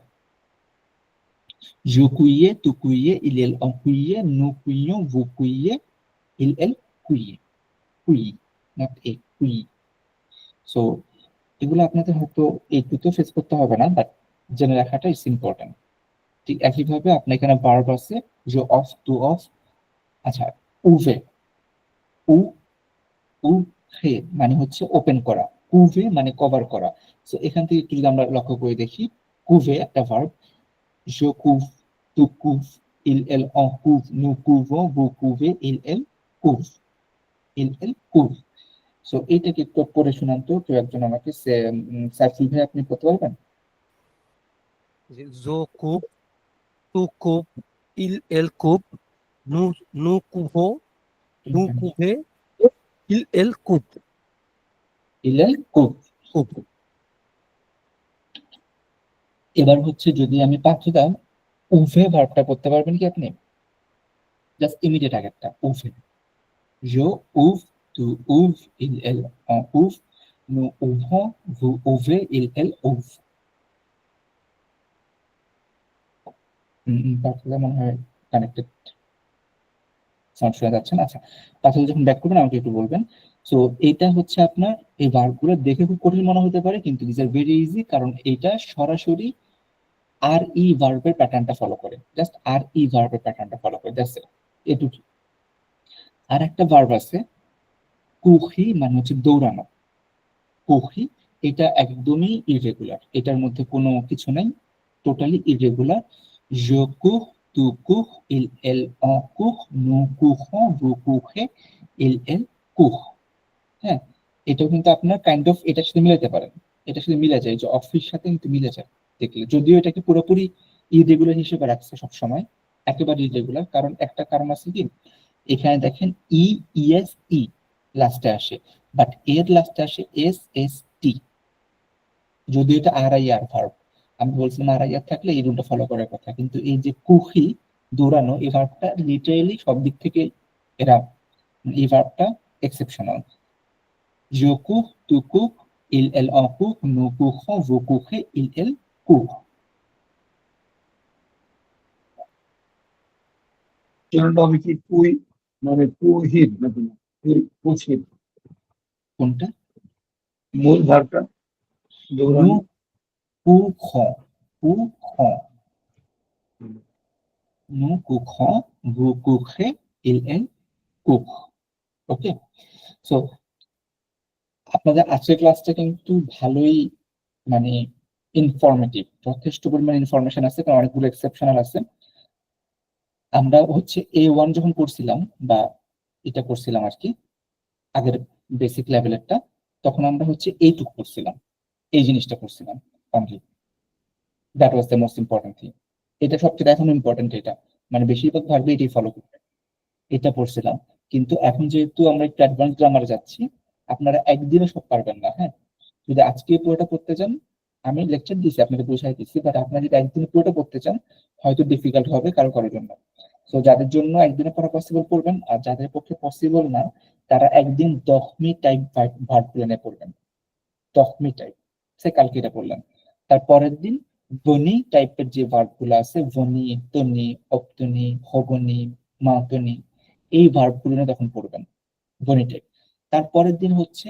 Je cueillais, tu cueillais, il elle en cueillait, nous cueillions, vous cueillez, il elle cueillait, cueille, not a cueille. So এগুলো আপনাদের হয়তো এইটুকু ফেস করতে হবে না, বাট জেনে রাখাটা ইজ ইম্পর্টেন্ট। ঠিক একইভাবে আপনার এখানে ভার্ব আছে, যে অফ, টু অফ, আচ্ছা উভে, উ উ হে মানে হচ্ছে ওপেন করা, কুভে মানে কভার করা। সো এখান থেকে একটু যদি আমরা লক্ষ্য করে দেখি, কুভে একটা verb, je couvre, tu couvres, elle en couvre, nous couvrons, vous couvrez, elle couvre, elle couvre। So এইটাকে একটু পড়ে শোনান তো কেউ একজন আমাকে, সাইফুল ভাই আপনি পড়তে পারবেন? জো কুপ, টু কুপ, এল কুপ, নু কুভো, নু কুভে, এল কুপ, ইলেল কুভ। কুপ। এবার হচ্ছে যদি আমি পাচ্ছিলাম উভে ভার্বটা করতে পারবেন কি আপনি? জাস্ট ইমিডিয়েট আগেরটা উভে, je ouvre, tu ouvres, elle en ouvre, nous ouvrons, vous ouvrez, elle ouvre। তাহলে মনে হয় কানেক্টেড সাউন্ড শোনা যাচ্ছে না। আচ্ছা তাহলে যখন ব্যাক করবেন আমাকে একটু বলবেন। সো এটা হচ্ছে আপনার এই ভার্বগুলো দেখে খুব কঠিন মনে হতে পারে, কিন্তু দিস আর ভেরি ইজি, কারণ এটা সরাসরি আর ই ভার্বের প্যাটার্নটা ফলো করে, জাস্ট আর ই ভার্বের প্যাটার্নটা ফলো করে, দ্যাটস ইট, এটুকু। আর একটা ভার্ব আছে কুহি মানে হচ্ছে দৌড়ানো, কুহি, এটা একদমই ইরেগুলার, এটার মধ্যে কোনো কিছু নাই, totally irregular. je cours, tu cours, elle en court, nous courons, vous courez, elle court। হ্যাঁ, এটাও কিন্তু আপনার কাইন্ড অফ এটার সাথে মিলাতে পারেন, এটার সাথে মিলে যায়, যে অফিস সাথে কিন্তু মিলে যায় দেখলে, যদিও এটাকে পুরোপুরি ইরেগুলার হিসেবে রাখছে সবসময়, একেবারে ইরেগুলার, কারণ একটা কারণ আছে কি, এখানে দেখেন ই, ইএস, ই লাস্টে আসে, বাট এর লাস্টে আসে এস, এস, টি, যদিও এটা আর আই আর ভার্ব। আমি বলছিলাম আর আই আর থাকলে এই রুলটা ফলো করার কথা, কিন্তু এই যে কুহি দৌড়ানো, এই ভার্বটা লিটারেলি সব দিক থেকে এরা, এই ভার্বটা exceptional. je cours, tu cours, elle en court, nous courons, vous courez, elle court। Children হবে কি তুই, মানে পুহিত নাকি না পুছিত কোনটা? মূল ভার্বটা নু দৌড়ানো কু খ, কু খ, হুম। নু কু খ, গু কু খে, ইল এল কুক। ওকে, সো আপনাদের আজকের ক্লাসটা কিন্তু ভালোই মানে ইনফরমেটিভ, যথেষ্ট পরিমাণ ইনফরমেশন আছে, কারণ অনেকগুলো এক্সেপশনাল আছে। আমরা হচ্ছে A1 যখন করছিলাম বা এটা করছিলাম আর কি, আগের বেসিক লেভেলেরটা, তখন আমরা হচ্ছে এইটুকু করছিলাম, এই জিনিসটা করছিলাম only. That was the most important thing. এটা সবচেয়ে এখন ইম্পর্টেন্ট, এটা মানে বেশিরভাগ ভার্বে এটাই ফলো করবে, এটা পড়ছিলাম। কিন্তু এখন যেহেতু আমরা একটু অ্যাডভান্স গ্রামারে যাচ্ছি, আপনারা একদিনে সব পারবেন না। হ্যাঁ, যদি আজকে পুরোটা পড়তে চান, আমি লেকচার দিচ্ছি, আপনাকে বুঝাই দিচ্ছি, বাট আপনারা যদি একদিনে পুরোটা পড়তে চান হয়তো ডিফিকাল্ট হবে কারো কারোর জন্য। তো যাদের জন্য একদিনে পড়া পসিবল পড়বেন, আর যাদের পক্ষে পসিবল না তারা একদিন দহমি টাইপ ভার্ব প্লেনে পড়বেন। দহমি টাইপ, সে কালকে এটা পড়লেন, তারপরের দিন বনি টাইপের যে ভার্ব গুলো আছে, বনি, তনি, অপ্তনি, হবনি, মাতনি, এই ভার্ব গুলো তখন পড়বেন, বনি টাইপ। তারপরের দিন হচ্ছে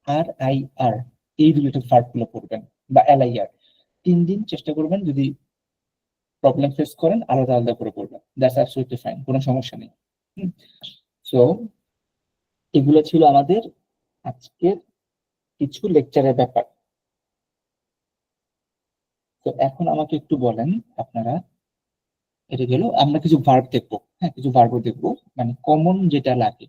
আর আই আর, এই রিলেটেড ভার্ব গুলো পড়বেন, বা LIR। 3 দিন চেষ্টা করবেন, যদি প্রবলেম ফেস করেন আলাদা আলাদা করে পড়বেন, দ্যাটস অ্যাবসলিউটলি ফাইন, কোনো সমস্যা নেই। সো এগুলো ছিল আমাদের আজকের কিছু লেকচারের ব্যাপার। তো এখন আমাকে একটু বলেন আপনারা, এটা গেল, আমরা কিছু ভার্ব দেখবো। হ্যাঁ, কিছু ভার্ব দেখবো, মানে কমন যেটা লাগে।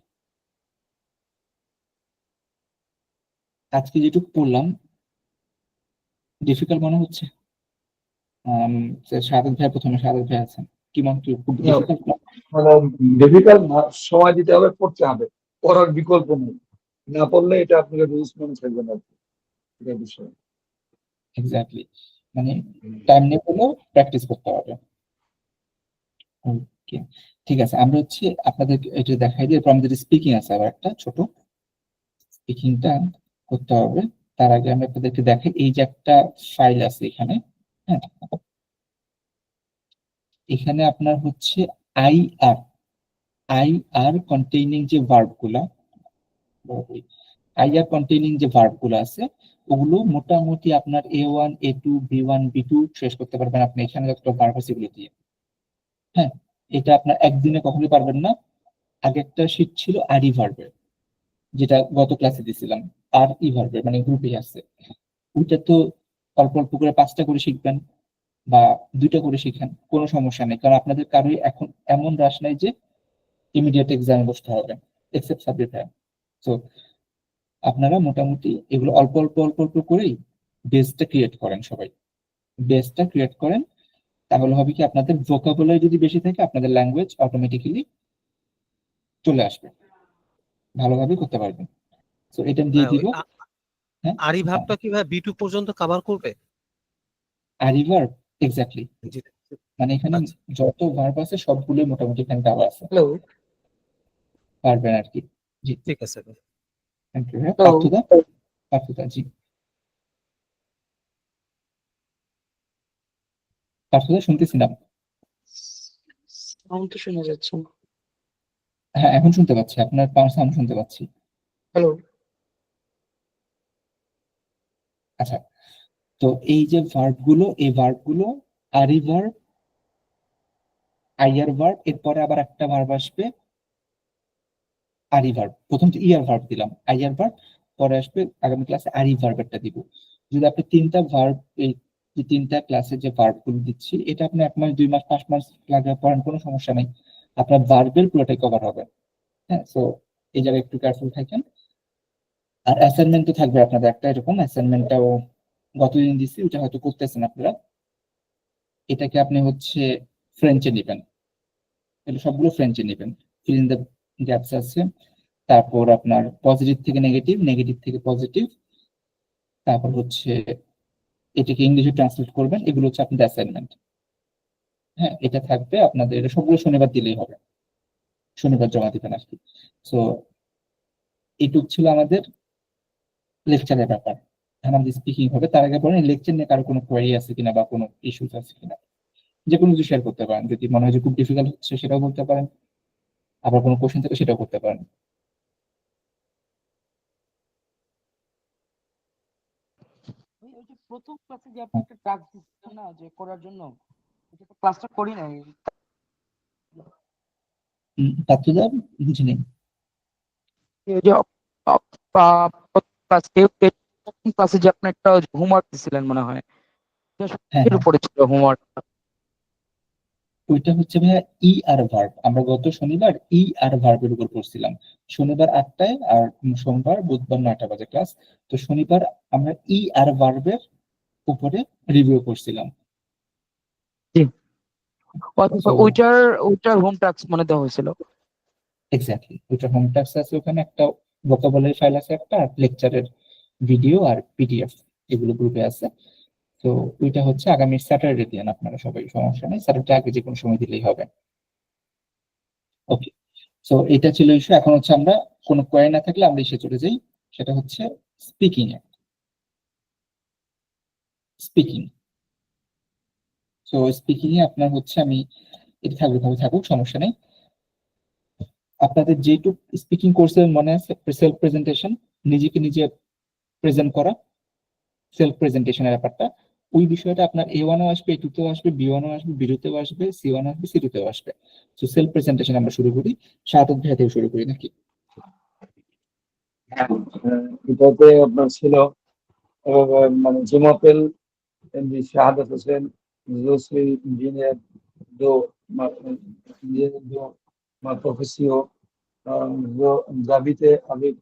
আজকে যেটুকু পড়লাম ডিফিকাল্ট মনে হচ্ছে? সাদত ভাই, প্রথমে সাদত ভাই আছেন, কি মনে কি খুব ডিফিকাল্ট? মানে ডিফিকাল্ট না, সময় দিতে হবে, পড়তে হবে, পড়ার বিকল্প নেই, না পড়লে এটা আপনাকে রুলস মনে থাকবে না, এটা বিষয়। এক্স্যাক্টলি, মানে টাইম নিয়ে পড়লেও প্র্যাকটিস করতে হবে। ওকে, ঠিক আছে, আমরা হচ্ছে আপনাদের এটা দেখাই দিই, এরপর আমাদের স্পিকিং আছে আবার একটা ছোট, স্পিকিংটা করতে হবে। তার আগে আমি আপনাদেরকে দেখাই, এই যে একটা ফাইল আছে এখানে। হ্যাঁ, এখানে আপনার হচ্ছে আই আর কন্টেইনিং যে ভার্ব গুলা, কন্টেইনিং যে ভার্ব গুলো আছে, ওগুলো মোটামুটি আপনার A1, A2, B1, B2 শেষ করতে পারবেন আপনি এখানে যতটা ভার্ব আছে এগুলো দিয়ে। হ্যাঁ, এটা আপনার একদিনে কখনোই পারবেন না। আগে একটা শীট ছিল আরি ভার্বের, যেটা গত ক্লাসে দিয়েছিলাম, আর ই ভার্বের, মানে গ্রুপে আছে। ওইটা তো অল্প অল্প করে 5টা করে শিখবেন বা 2টা করে শিখেন, কোনো সমস্যা নেই, কারণ আপনাদের কারোই এখন এমন রাশ নাই যে ইমিডিয়েট এক্সামে বসতে হবে, এক্সেপ্ট সাবজেক্ট। তো আপনারা মোটামুটি এগুলো অল্প অল্প অল্প অল্প করেই বেসটা ক্রিয়েট করেন, সবাই বেসটা ক্রিয়েট করেন। তাহলে হবে কি, আপনাদের ভোকাবুলারি যদি বেশি থাকে আপনাদের ল্যাঙ্গুয়েজ অটোমেটিক্যালি চলে আসবে, ভালোভাবে করতে পারবেন। তো এটা আমি দিয়ে দিব। হ্যাঁ, আরি ভাবটা কি ভাই B2 পর্যন্ত কভার করবে? আরি ভার্ব, এক্স্যাক্টলি, জি, মানে এখানে আচ্ছা। যত ভার্ব আছে সবগুলোই মোটামুটি এখানে দেওয়া আছে, হ্যালো পারবেন আর কি। জি, ঠিক আছে ভাই। Thank you. হ্যাঁ, হ্যালো পার্থদা, জি, পার্থদা শুনতেছি না। সাউন্ড তো শোনা যাচ্ছে না। হ্যাঁ, এখন শুনতে পাচ্ছি, আপনার সাউন্ড শুনতে পাচ্ছি। হ্যালো আচ্ছা, তো এই যে ভার্ব গুলো, এই ভার্ব গুলো আরি ভার্ব, আইয়ার ভার্ব, এরপরে আবার একটা ভার্ব আসবে আরি ভার্ব। প্রথম তো ইয়ার ভার্ব দিলাম, আইয়ার ভার্ব, পরে আসবে আগামী ক্লাসে আরি ভার্বেরটা দিব। যদি আপনি 3টা ভার্ব, এই যে 3টা ক্লাসে যে ভার্ব গুলো দিচ্ছি, এটা আপনি 1 মাস 2 মাস 5 মাস লাগে পড়েন, কোনো সমস্যা নেই, আপনার ভার্বের পুরোটাই কভার হবে। হ্যাঁ, সো এই জায়গায় একটু কেয়ারফুল থাকেন। আর অ্যাসাইনমেন্ট তো থাকবে আপনাদের একটা, এরকম অ্যাসাইনমেন্টটাও গতদিন দিচ্ছি, ওটা হয়তো করতেছেন আপনারা। এটাকে আপনি হচ্ছে ফ্রেঞ্চে নেবেন, এটা সবগুলো ফ্রেঞ্চে নেবেন, ফিল ইন দ্য গ্যাপস আছে, তারপর আপনার পজিটিভ থেকে নেগেটিভ, নেগেটিভ থেকে পজিটিভ, তারপর হচ্ছে এটাকে ইংলিশে ট্রান্সলেট করবেন, এগুলো হচ্ছে আপনাদের অ্যাসাইনমেন্ট। হ্যাঁ, এটা থাকবে আপনাদের, এটা সবগুলো শনিবার দিলেই হবে, শনিবার জমা দিবেন আর কি। সো এইটুক ছিল আমাদের লেকচারের ব্যাপার। এখন আমাদের স্পিকিং হবে, তার আগে বলেন লেকচার নিয়ে কারো কোনো কোয়ারি আছে কিনা বা কোনো ইস্যুস আছে কিনা, যে কোনো কিছু শেয়ার করতে পারেন, যদি মনে হয় যে খুব ডিফিকাল্ট হচ্ছে সেটাও বলতে পারেন, আবার কোনো কোশ্চেন থেকে সেটাও করতে পারেন। ওই যে প্রথম ক্লাসে যে আপনি একটা টাস্ক দিচ্ছেন না যে করার জন্য, এটা তো ক্লাসটা করি নাই। ছাত্ররা বুঝিনি। এই যে ক্লাসে যে আপনি একটা হোমওয়ার্ক দিছিলেন মনে হয়, হ্যাঁ এর হ্যাঁ, উপরে ছিল হোমওয়ার্ক। ওইটা হচ্ছে ভাইয়া ই আর ভার্ব। আমরা গত শনিবার ই আর ভার্বের উপর পড়ছিলাম, শনিবার 8টায় আর সোমবার বুধবার 9টা বাজে ক্লাস। তো শনিবার আমরা ই আর ভার্বের উপরে রিভিউ করছিলাম। So, ওইটার হোম টাস্ক মানে দেওয়া হয়েছিল। এক্স্যাক্টলি ওইটা হোম টাস্ক আছে, ওখানে একটা ভোকাবুলারি ফাইল আছে, একটা লেকচারের ভিডিও আর পিডিএফ, এগুলো গ্রুপে আছে। তো ওইটা হচ্ছে আগামী স্যাটারডে দিন আপনারা সবাই, সমস্যা নেই, স্যাটারডে আগে যে কোনো সময় দিলেই হবে। ওকে, সো এটা ছিল ইস্যু। এখন হচ্ছে আমরা কোনো কোয়ারি না থাকলে আমরা এসে চলে যাই, সেটা হচ্ছে স্পিকিং এ। স্পিকিং, সো স্পিকিং এ আপনার হচ্ছে আমি এটা থাকবে ভাবে থাকুক, সমস্যা নেই। আপনাদের যেটুকু স্পিকিং কোর্সে মনে আছে, সেলফ প্রেজেন্টেশন, নিজেকে নিজে প্রেজেন্ট করা, সেলফ প্রেজেন্টেশনের ব্যাপারটা, ওই বিষয়টা আপনার A1-ও আসবে, A2-তেও আসবে, B1-ও আসবে, B2-তেও আসবে, C1 আসবে, C2-তেও আসবে। তো সেলফ প্রেজেন্টেশন আমরা শুরু করি, শাহাদাত ভাইয়া থেকে শুরু করি নাকি? এটাতে আপনার ছিল মানে জুমাপেল শাহাদাত হোসেন, জোসরি engineer do ingeniería do uma profissão do Javite Habib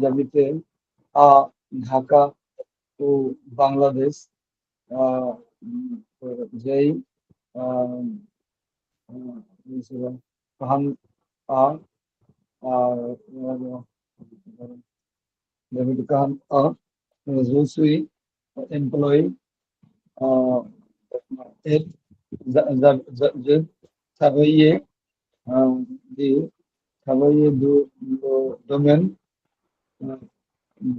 Javite a Dhaka ও বাংলাদেশ যেই ফাহাম আ David Khan a Zusui employee it Travailler the Travailler do domaine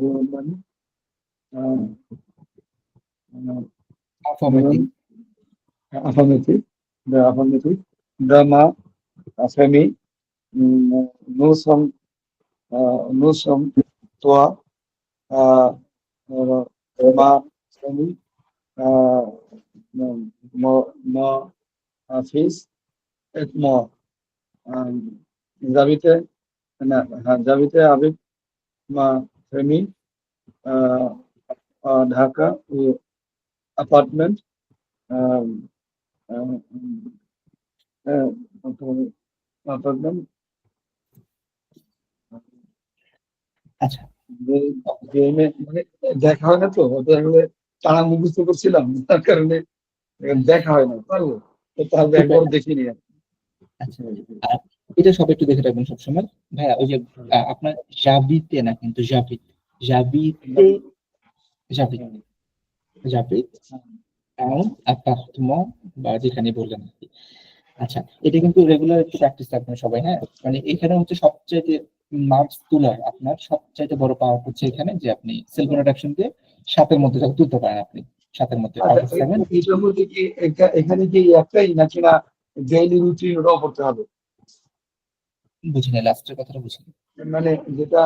domaine Affirmative. affirmative, the affirmative, drama, semi, no some, toa, ma, semi, ma, face, et more. Javite, Javite, Abid, ma, semi, Dhaka, apartment, apartment, আচ্ছা, গেমে মানে দেখা হয় না তো, ওটা আসলে তারা মুখস্থ করছিলাম, তার কারণে দেখা হয় না, পারবো তো তাহলে একবার দেখিনি আর কি। আচ্ছা, আর এটা সবাই একটু দেখে রাখবেন সবসময় ভাইয়া। ওই যে আপনার জাবিতে না, কিন্তু জাবিত, জাবিতে, জাবিত, জাবিত টাউন অ্যাপার্টমেন্ট বা যেখানে বললেন আর কি। আচ্ছা, এটা কিন্তু রেগুলার একটু প্র্যাকটিস রাখবেন সবাই, হ্যাঁ। মানে এখানে হচ্ছে সবচাইতে মার্কস তোলার আপনার সবচাইতে বড় পাওয়ার হচ্ছে এখানে যে আপনি সেলফ ইন্ট্রোডাকশন দিয়ে 7-এর মধ্যে তুলতে পারেন আপনি, 7-এর মধ্যে আউট অফ 7। এটার মধ্যে কি এখানে কি একটাই নাকি না ডেইলি রুটিন ওটাও করতে হবে? বুঝিনি, লাস্টের কথাটা বুঝিনি। মানে যেটা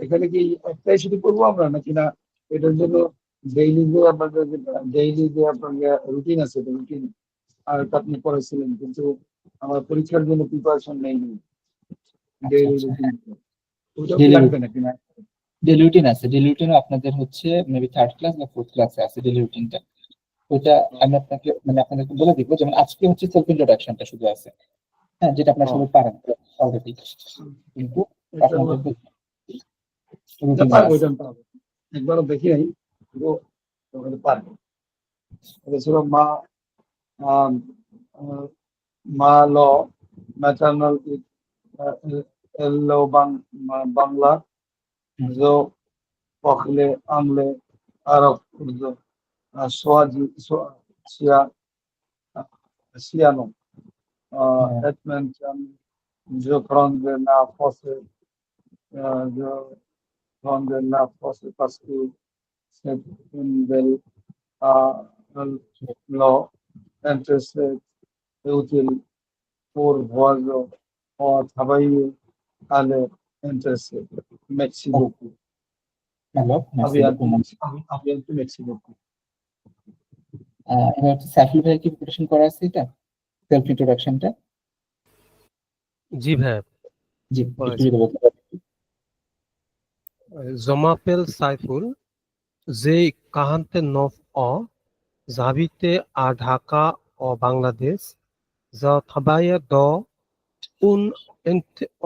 এখানে কি একটাই শুধু করবো আমরা নাকি না এটার জন্য ডেইলি যে আপনাদের ডেইলি যে আপনার রুটিন আছে রুটিন আর আপনি করেছিলেন, কিন্তু আমার পরীক্ষার জন্য প্রিপারেশন নেইনি ডেইলি রুটিন, ওটা কি লাগবে নাকি না? ডেলি রুটিন আছে, ডেলি রুটিনও আপনাদের হচ্ছে মেবি 3rd ক্লাস বা 4th ক্লাসে আছে ডেলি রুটিনটা। ওটা আমি আপনাকে মানে আপনাদেরকে বলে দিব, যেমন আজকে হচ্ছে সেলফ ইন্ট্রোডাকশনটা শুধু আছে, হ্যাঁ, যেটা আপনারা সবাই পারেন অলরেডি, কিন্তু আপনাদের রুটিন পারবো, আছে। এটা পারবো, একবারও দেখি নাই, কিন্তু ওখানে পারবো। এটা ছিল মা মা ল ম্যাটার্নাল এলো বাংলা জো পখলে আমলে আরব উর্দু সোয়াজি সিয়া সিয়ানো এটমেন্টন জো ফ্রন্ডে না ফসে জো ফ্রন্ডে না ফসে পাসকু সেল ল entonces é útil por voz travailler à leur intéressé. Merci beaucoup. Alors, À merci bientôt. beaucoup। À bientôt, merci beaucoup. এবার হচ্ছে সাইফুল ভাই কি প্রিপারেশন করা আছে এটা সেলফ ইন্ট্রোডাকশনটা? জি ভাইয়া, জি, করা একটু আছে। যদি বলতে পারেন। জমাপেল সাইফুল, যে কাহান্তে নফ অ জাবিতে আ ঢাকা ও বাংলাদেশ, যা থাবায়ে দ un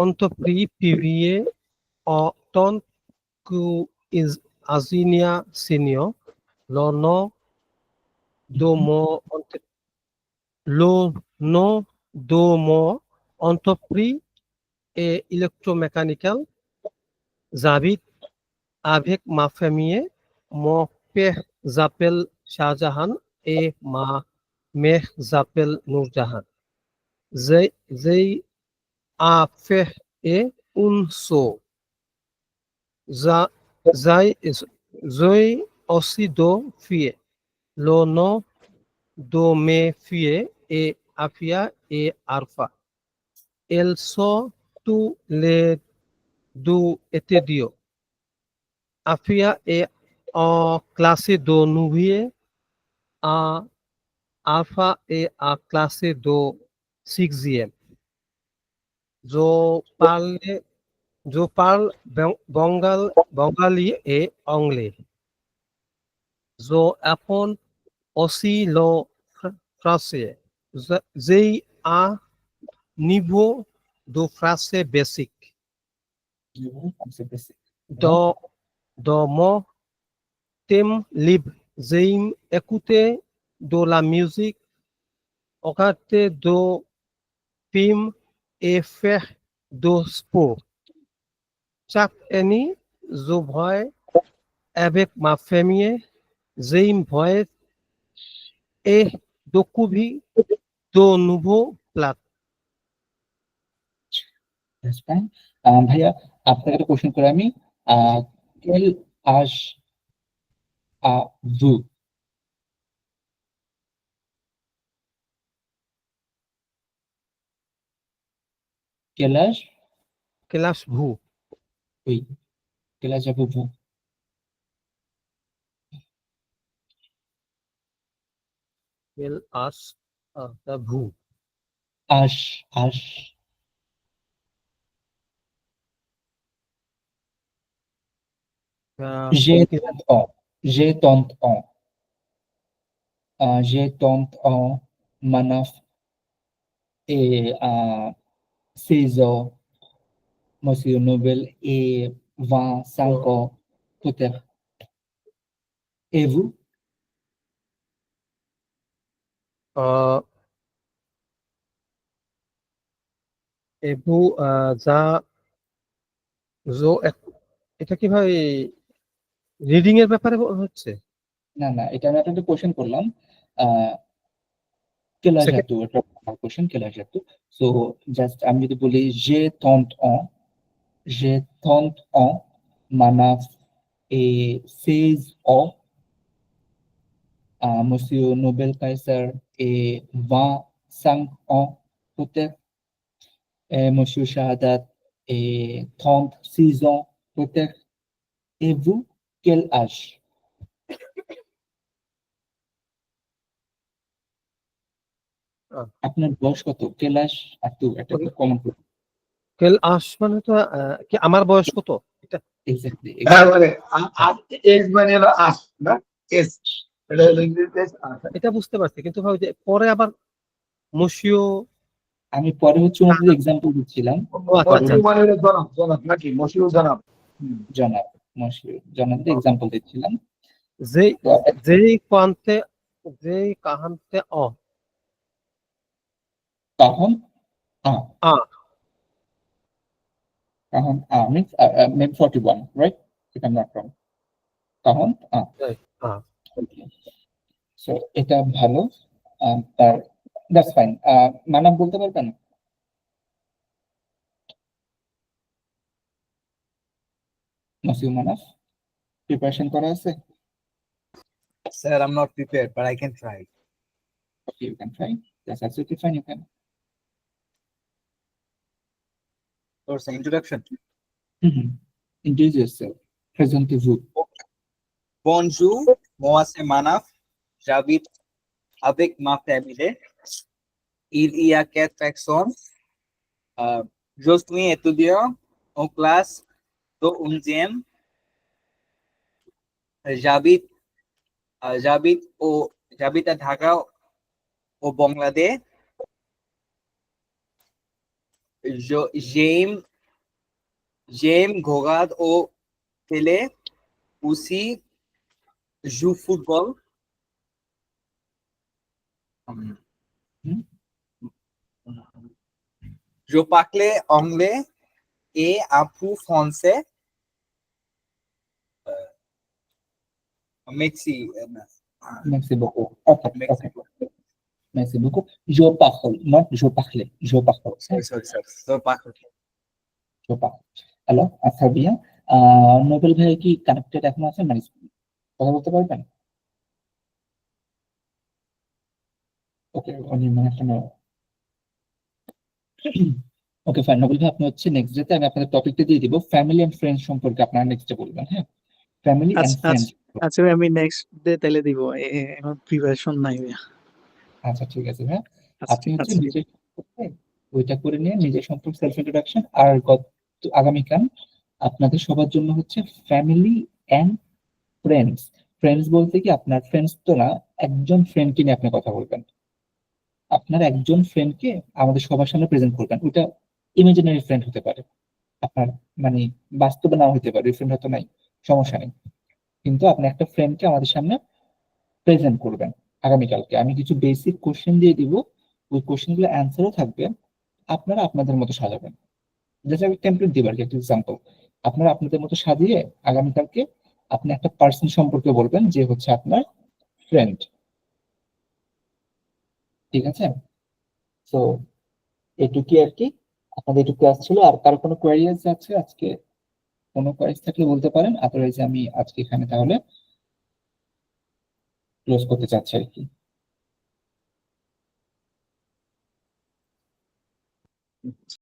entrepris privé o tant que is Azinia Senior, le nom de le nom de mon entreprise est électromécanical. J'habite avec ma famille. Mon père s'appelle Shahjahan et ma mère s'appelle Nourjahan. J'ai a fait un saut. J'ai aussi deux filles. Le nom de mes filles est Afia et Arfa. Elles sont tous les deux étudiants. Afia est en classe de 9e, Alpha est en classe de 6e. Je parle bengali et anglais. Je apprends aussi le français. J'ai un niveau de français basique. Dans mon temps libre, j'aime écouter de la musique, regarder de films et faire du sport. Chaque année, je voyage avec ma famille. J'aime voyager et découvrir de nouveaux plats. That's fine. ভাইয়া আপনাকে একটা question করে আমি quel âge avez-vous? Quel âge? Quel âge vous? Oui. Quel âge avez-vous? Quel âge avez-vous? Âge. J'ai 30 ans. J'ai 30 ans. J'ai 30 ans. Manaf et 16 ans. Monsieur Nobel et 25 ans. Peut-être. Et vous? এবং যা এটা কি ভাই reading এর ব্যাপারে হচ্ছে? না, এটা আমি একটা কোশ্চেন করলাম। quel âge Second- as-tu? এটা আমার question, quel âge as-tu? So just আমি যদি বলি j'ai 30 ans, j'ai 30 ans, Manaf et 16 ans, Monsieur Nobel Kaiser et 25 ans, peut-être, et Monsieur Shahadat et 36 ans, peut-être. Et vous, quel âge? আপনার বয়স কত? quel âge as-tu? এটা একটা common question. কেল আস মানে তো কি আমার বয়স কত? এটা এক্স্যাক্টলি। হ্যাঁ, মানে এজ মানে হলো আস না, এস এটা হলো ইংরেজিতে আস। এটা বুঝতে পারছি, কিন্তু ভাই যে পরে আবার মসিও আমি পরে হচ্ছে ওনাদের এক্সাম্পল দিচ্ছিলাম। মশিউ মানে হলো জনাব নাকি মশিউ জনাব। জনাব জনাবদের এক্সাম্পল দিচ্ছিলাম। যেই কান্তে যেই কাহান্তে তখন আ তখন means maybe 41, right? If I'm not wrong. তখন সো এটা ভালো। তার দ্যাটস ফাইন। মানব বলতে পারবেন? নসিব মানব প্রিপারেশন করা আছে? Sir, I'm not prepared, but I can try. Okay, you can try. That's absolutely fine, you can. Or say introduction. Introduce yourself. Présentez-vous. Bonjour, moi c'est Manaf. J'habite avec ma famille. Il y a 4 personnes. Je suis étudiant en classe de 11e. J'habite j'habite à Dhaka au Bangladesh. J'aime regarder au télé. Aussi, joue football. Je parle anglais et un peu français. Merci. Merci beaucoup. Okay, Merci. okay. Merci beaucoup. Je parle, not je parle. Je parle. Sorry. So, parle. Je parle. Hello, আচ্ছা ভাইয়া, Nobel ভাই কি connected এখন আছে, মানে কথা বলতে পারবেন? ওকে, উনি মানে এখনো ওকে ফাইন। নোবেল ভাই, আপনি হচ্ছে নেক্সট ডেতে আমি আপনাদের টপিকটা দিয়ে দিব, ফ্যামিলি এন্ড ফ্রেন্ডস সম্পর্কে আপনারা নেক্সটে বলবেন। হ্যাঁ, ফ্যামিলি এন্ড আচ্ছা ফ্রেন্ডস। আচ্ছা ভাই, আমি নেক্সট ডে তাহলে দিব, এখন প্রিপারেশন নাই ভাইয়া। আচ্ছা ঠিক আছে ভাইয়া, আচ্ছা আপনি হচ্ছে আচ্ছা নিজের সম্পর্কে ওইটা করে নিয়ে নিজের সম্পর্কে সেলফ ইন্ট্রোডাকশন, আর আগামীকাল আপনাদের সবার জন্য হচ্ছে ফ্যামিলি এন্ড ফ্রেন্ডস। ফ্রেন্ডস বলতে কি আপনার ফ্রেন্ডস তো না, একজন ফ্রেন্ডকে নিয়ে আপনি কথা বলবেন। আপনার একজন ফ্রেন্ডকে আমাদের সবার সামনে প্রেজেন্ট করবেন। ওটা ইমাজিনারি ফ্রেন্ড হতে পারে, আপনার মানে বাস্তবে নাও হতে পারে, ফ্রেন্ড হয়তো নাই, সমস্যা নেই, কিন্তু আপনি একটা ফ্রেন্ডকে আমাদের সামনে প্রেজেন্ট করবেন। আগামীকালকে আমি কিছু বেসিক কোশ্চেন দিয়ে দিব, ওই কোশ্চেন গুলো অ্যান্সারও থাকবে, আপনারা আপনাদের মতো সাজাবেন। জাস্ট আমি টেমপ্লেট দিব আর কি, একটা এক্সাম্পল। আপনারা আপনাদের মতো সাজিয়ে আগামীকালকে আপনি একটা পার্সন সম্পর্কে বলবেন যে হচ্ছে আপনার ফ্রেন্ড। ঠিক আছে? তো এটুকুই আর কি, আপনাদের একটু ক্লাস ছিল। আর কারো কোনো কোয়ারিজ আছে আজকে? কোনো কোয়ারিজ থাকলে বলতে পারেন, আদারওয়াইজ আমি আজকে এখানে তাহলে ক্লোজ করতে চাচ্ছি আর কি।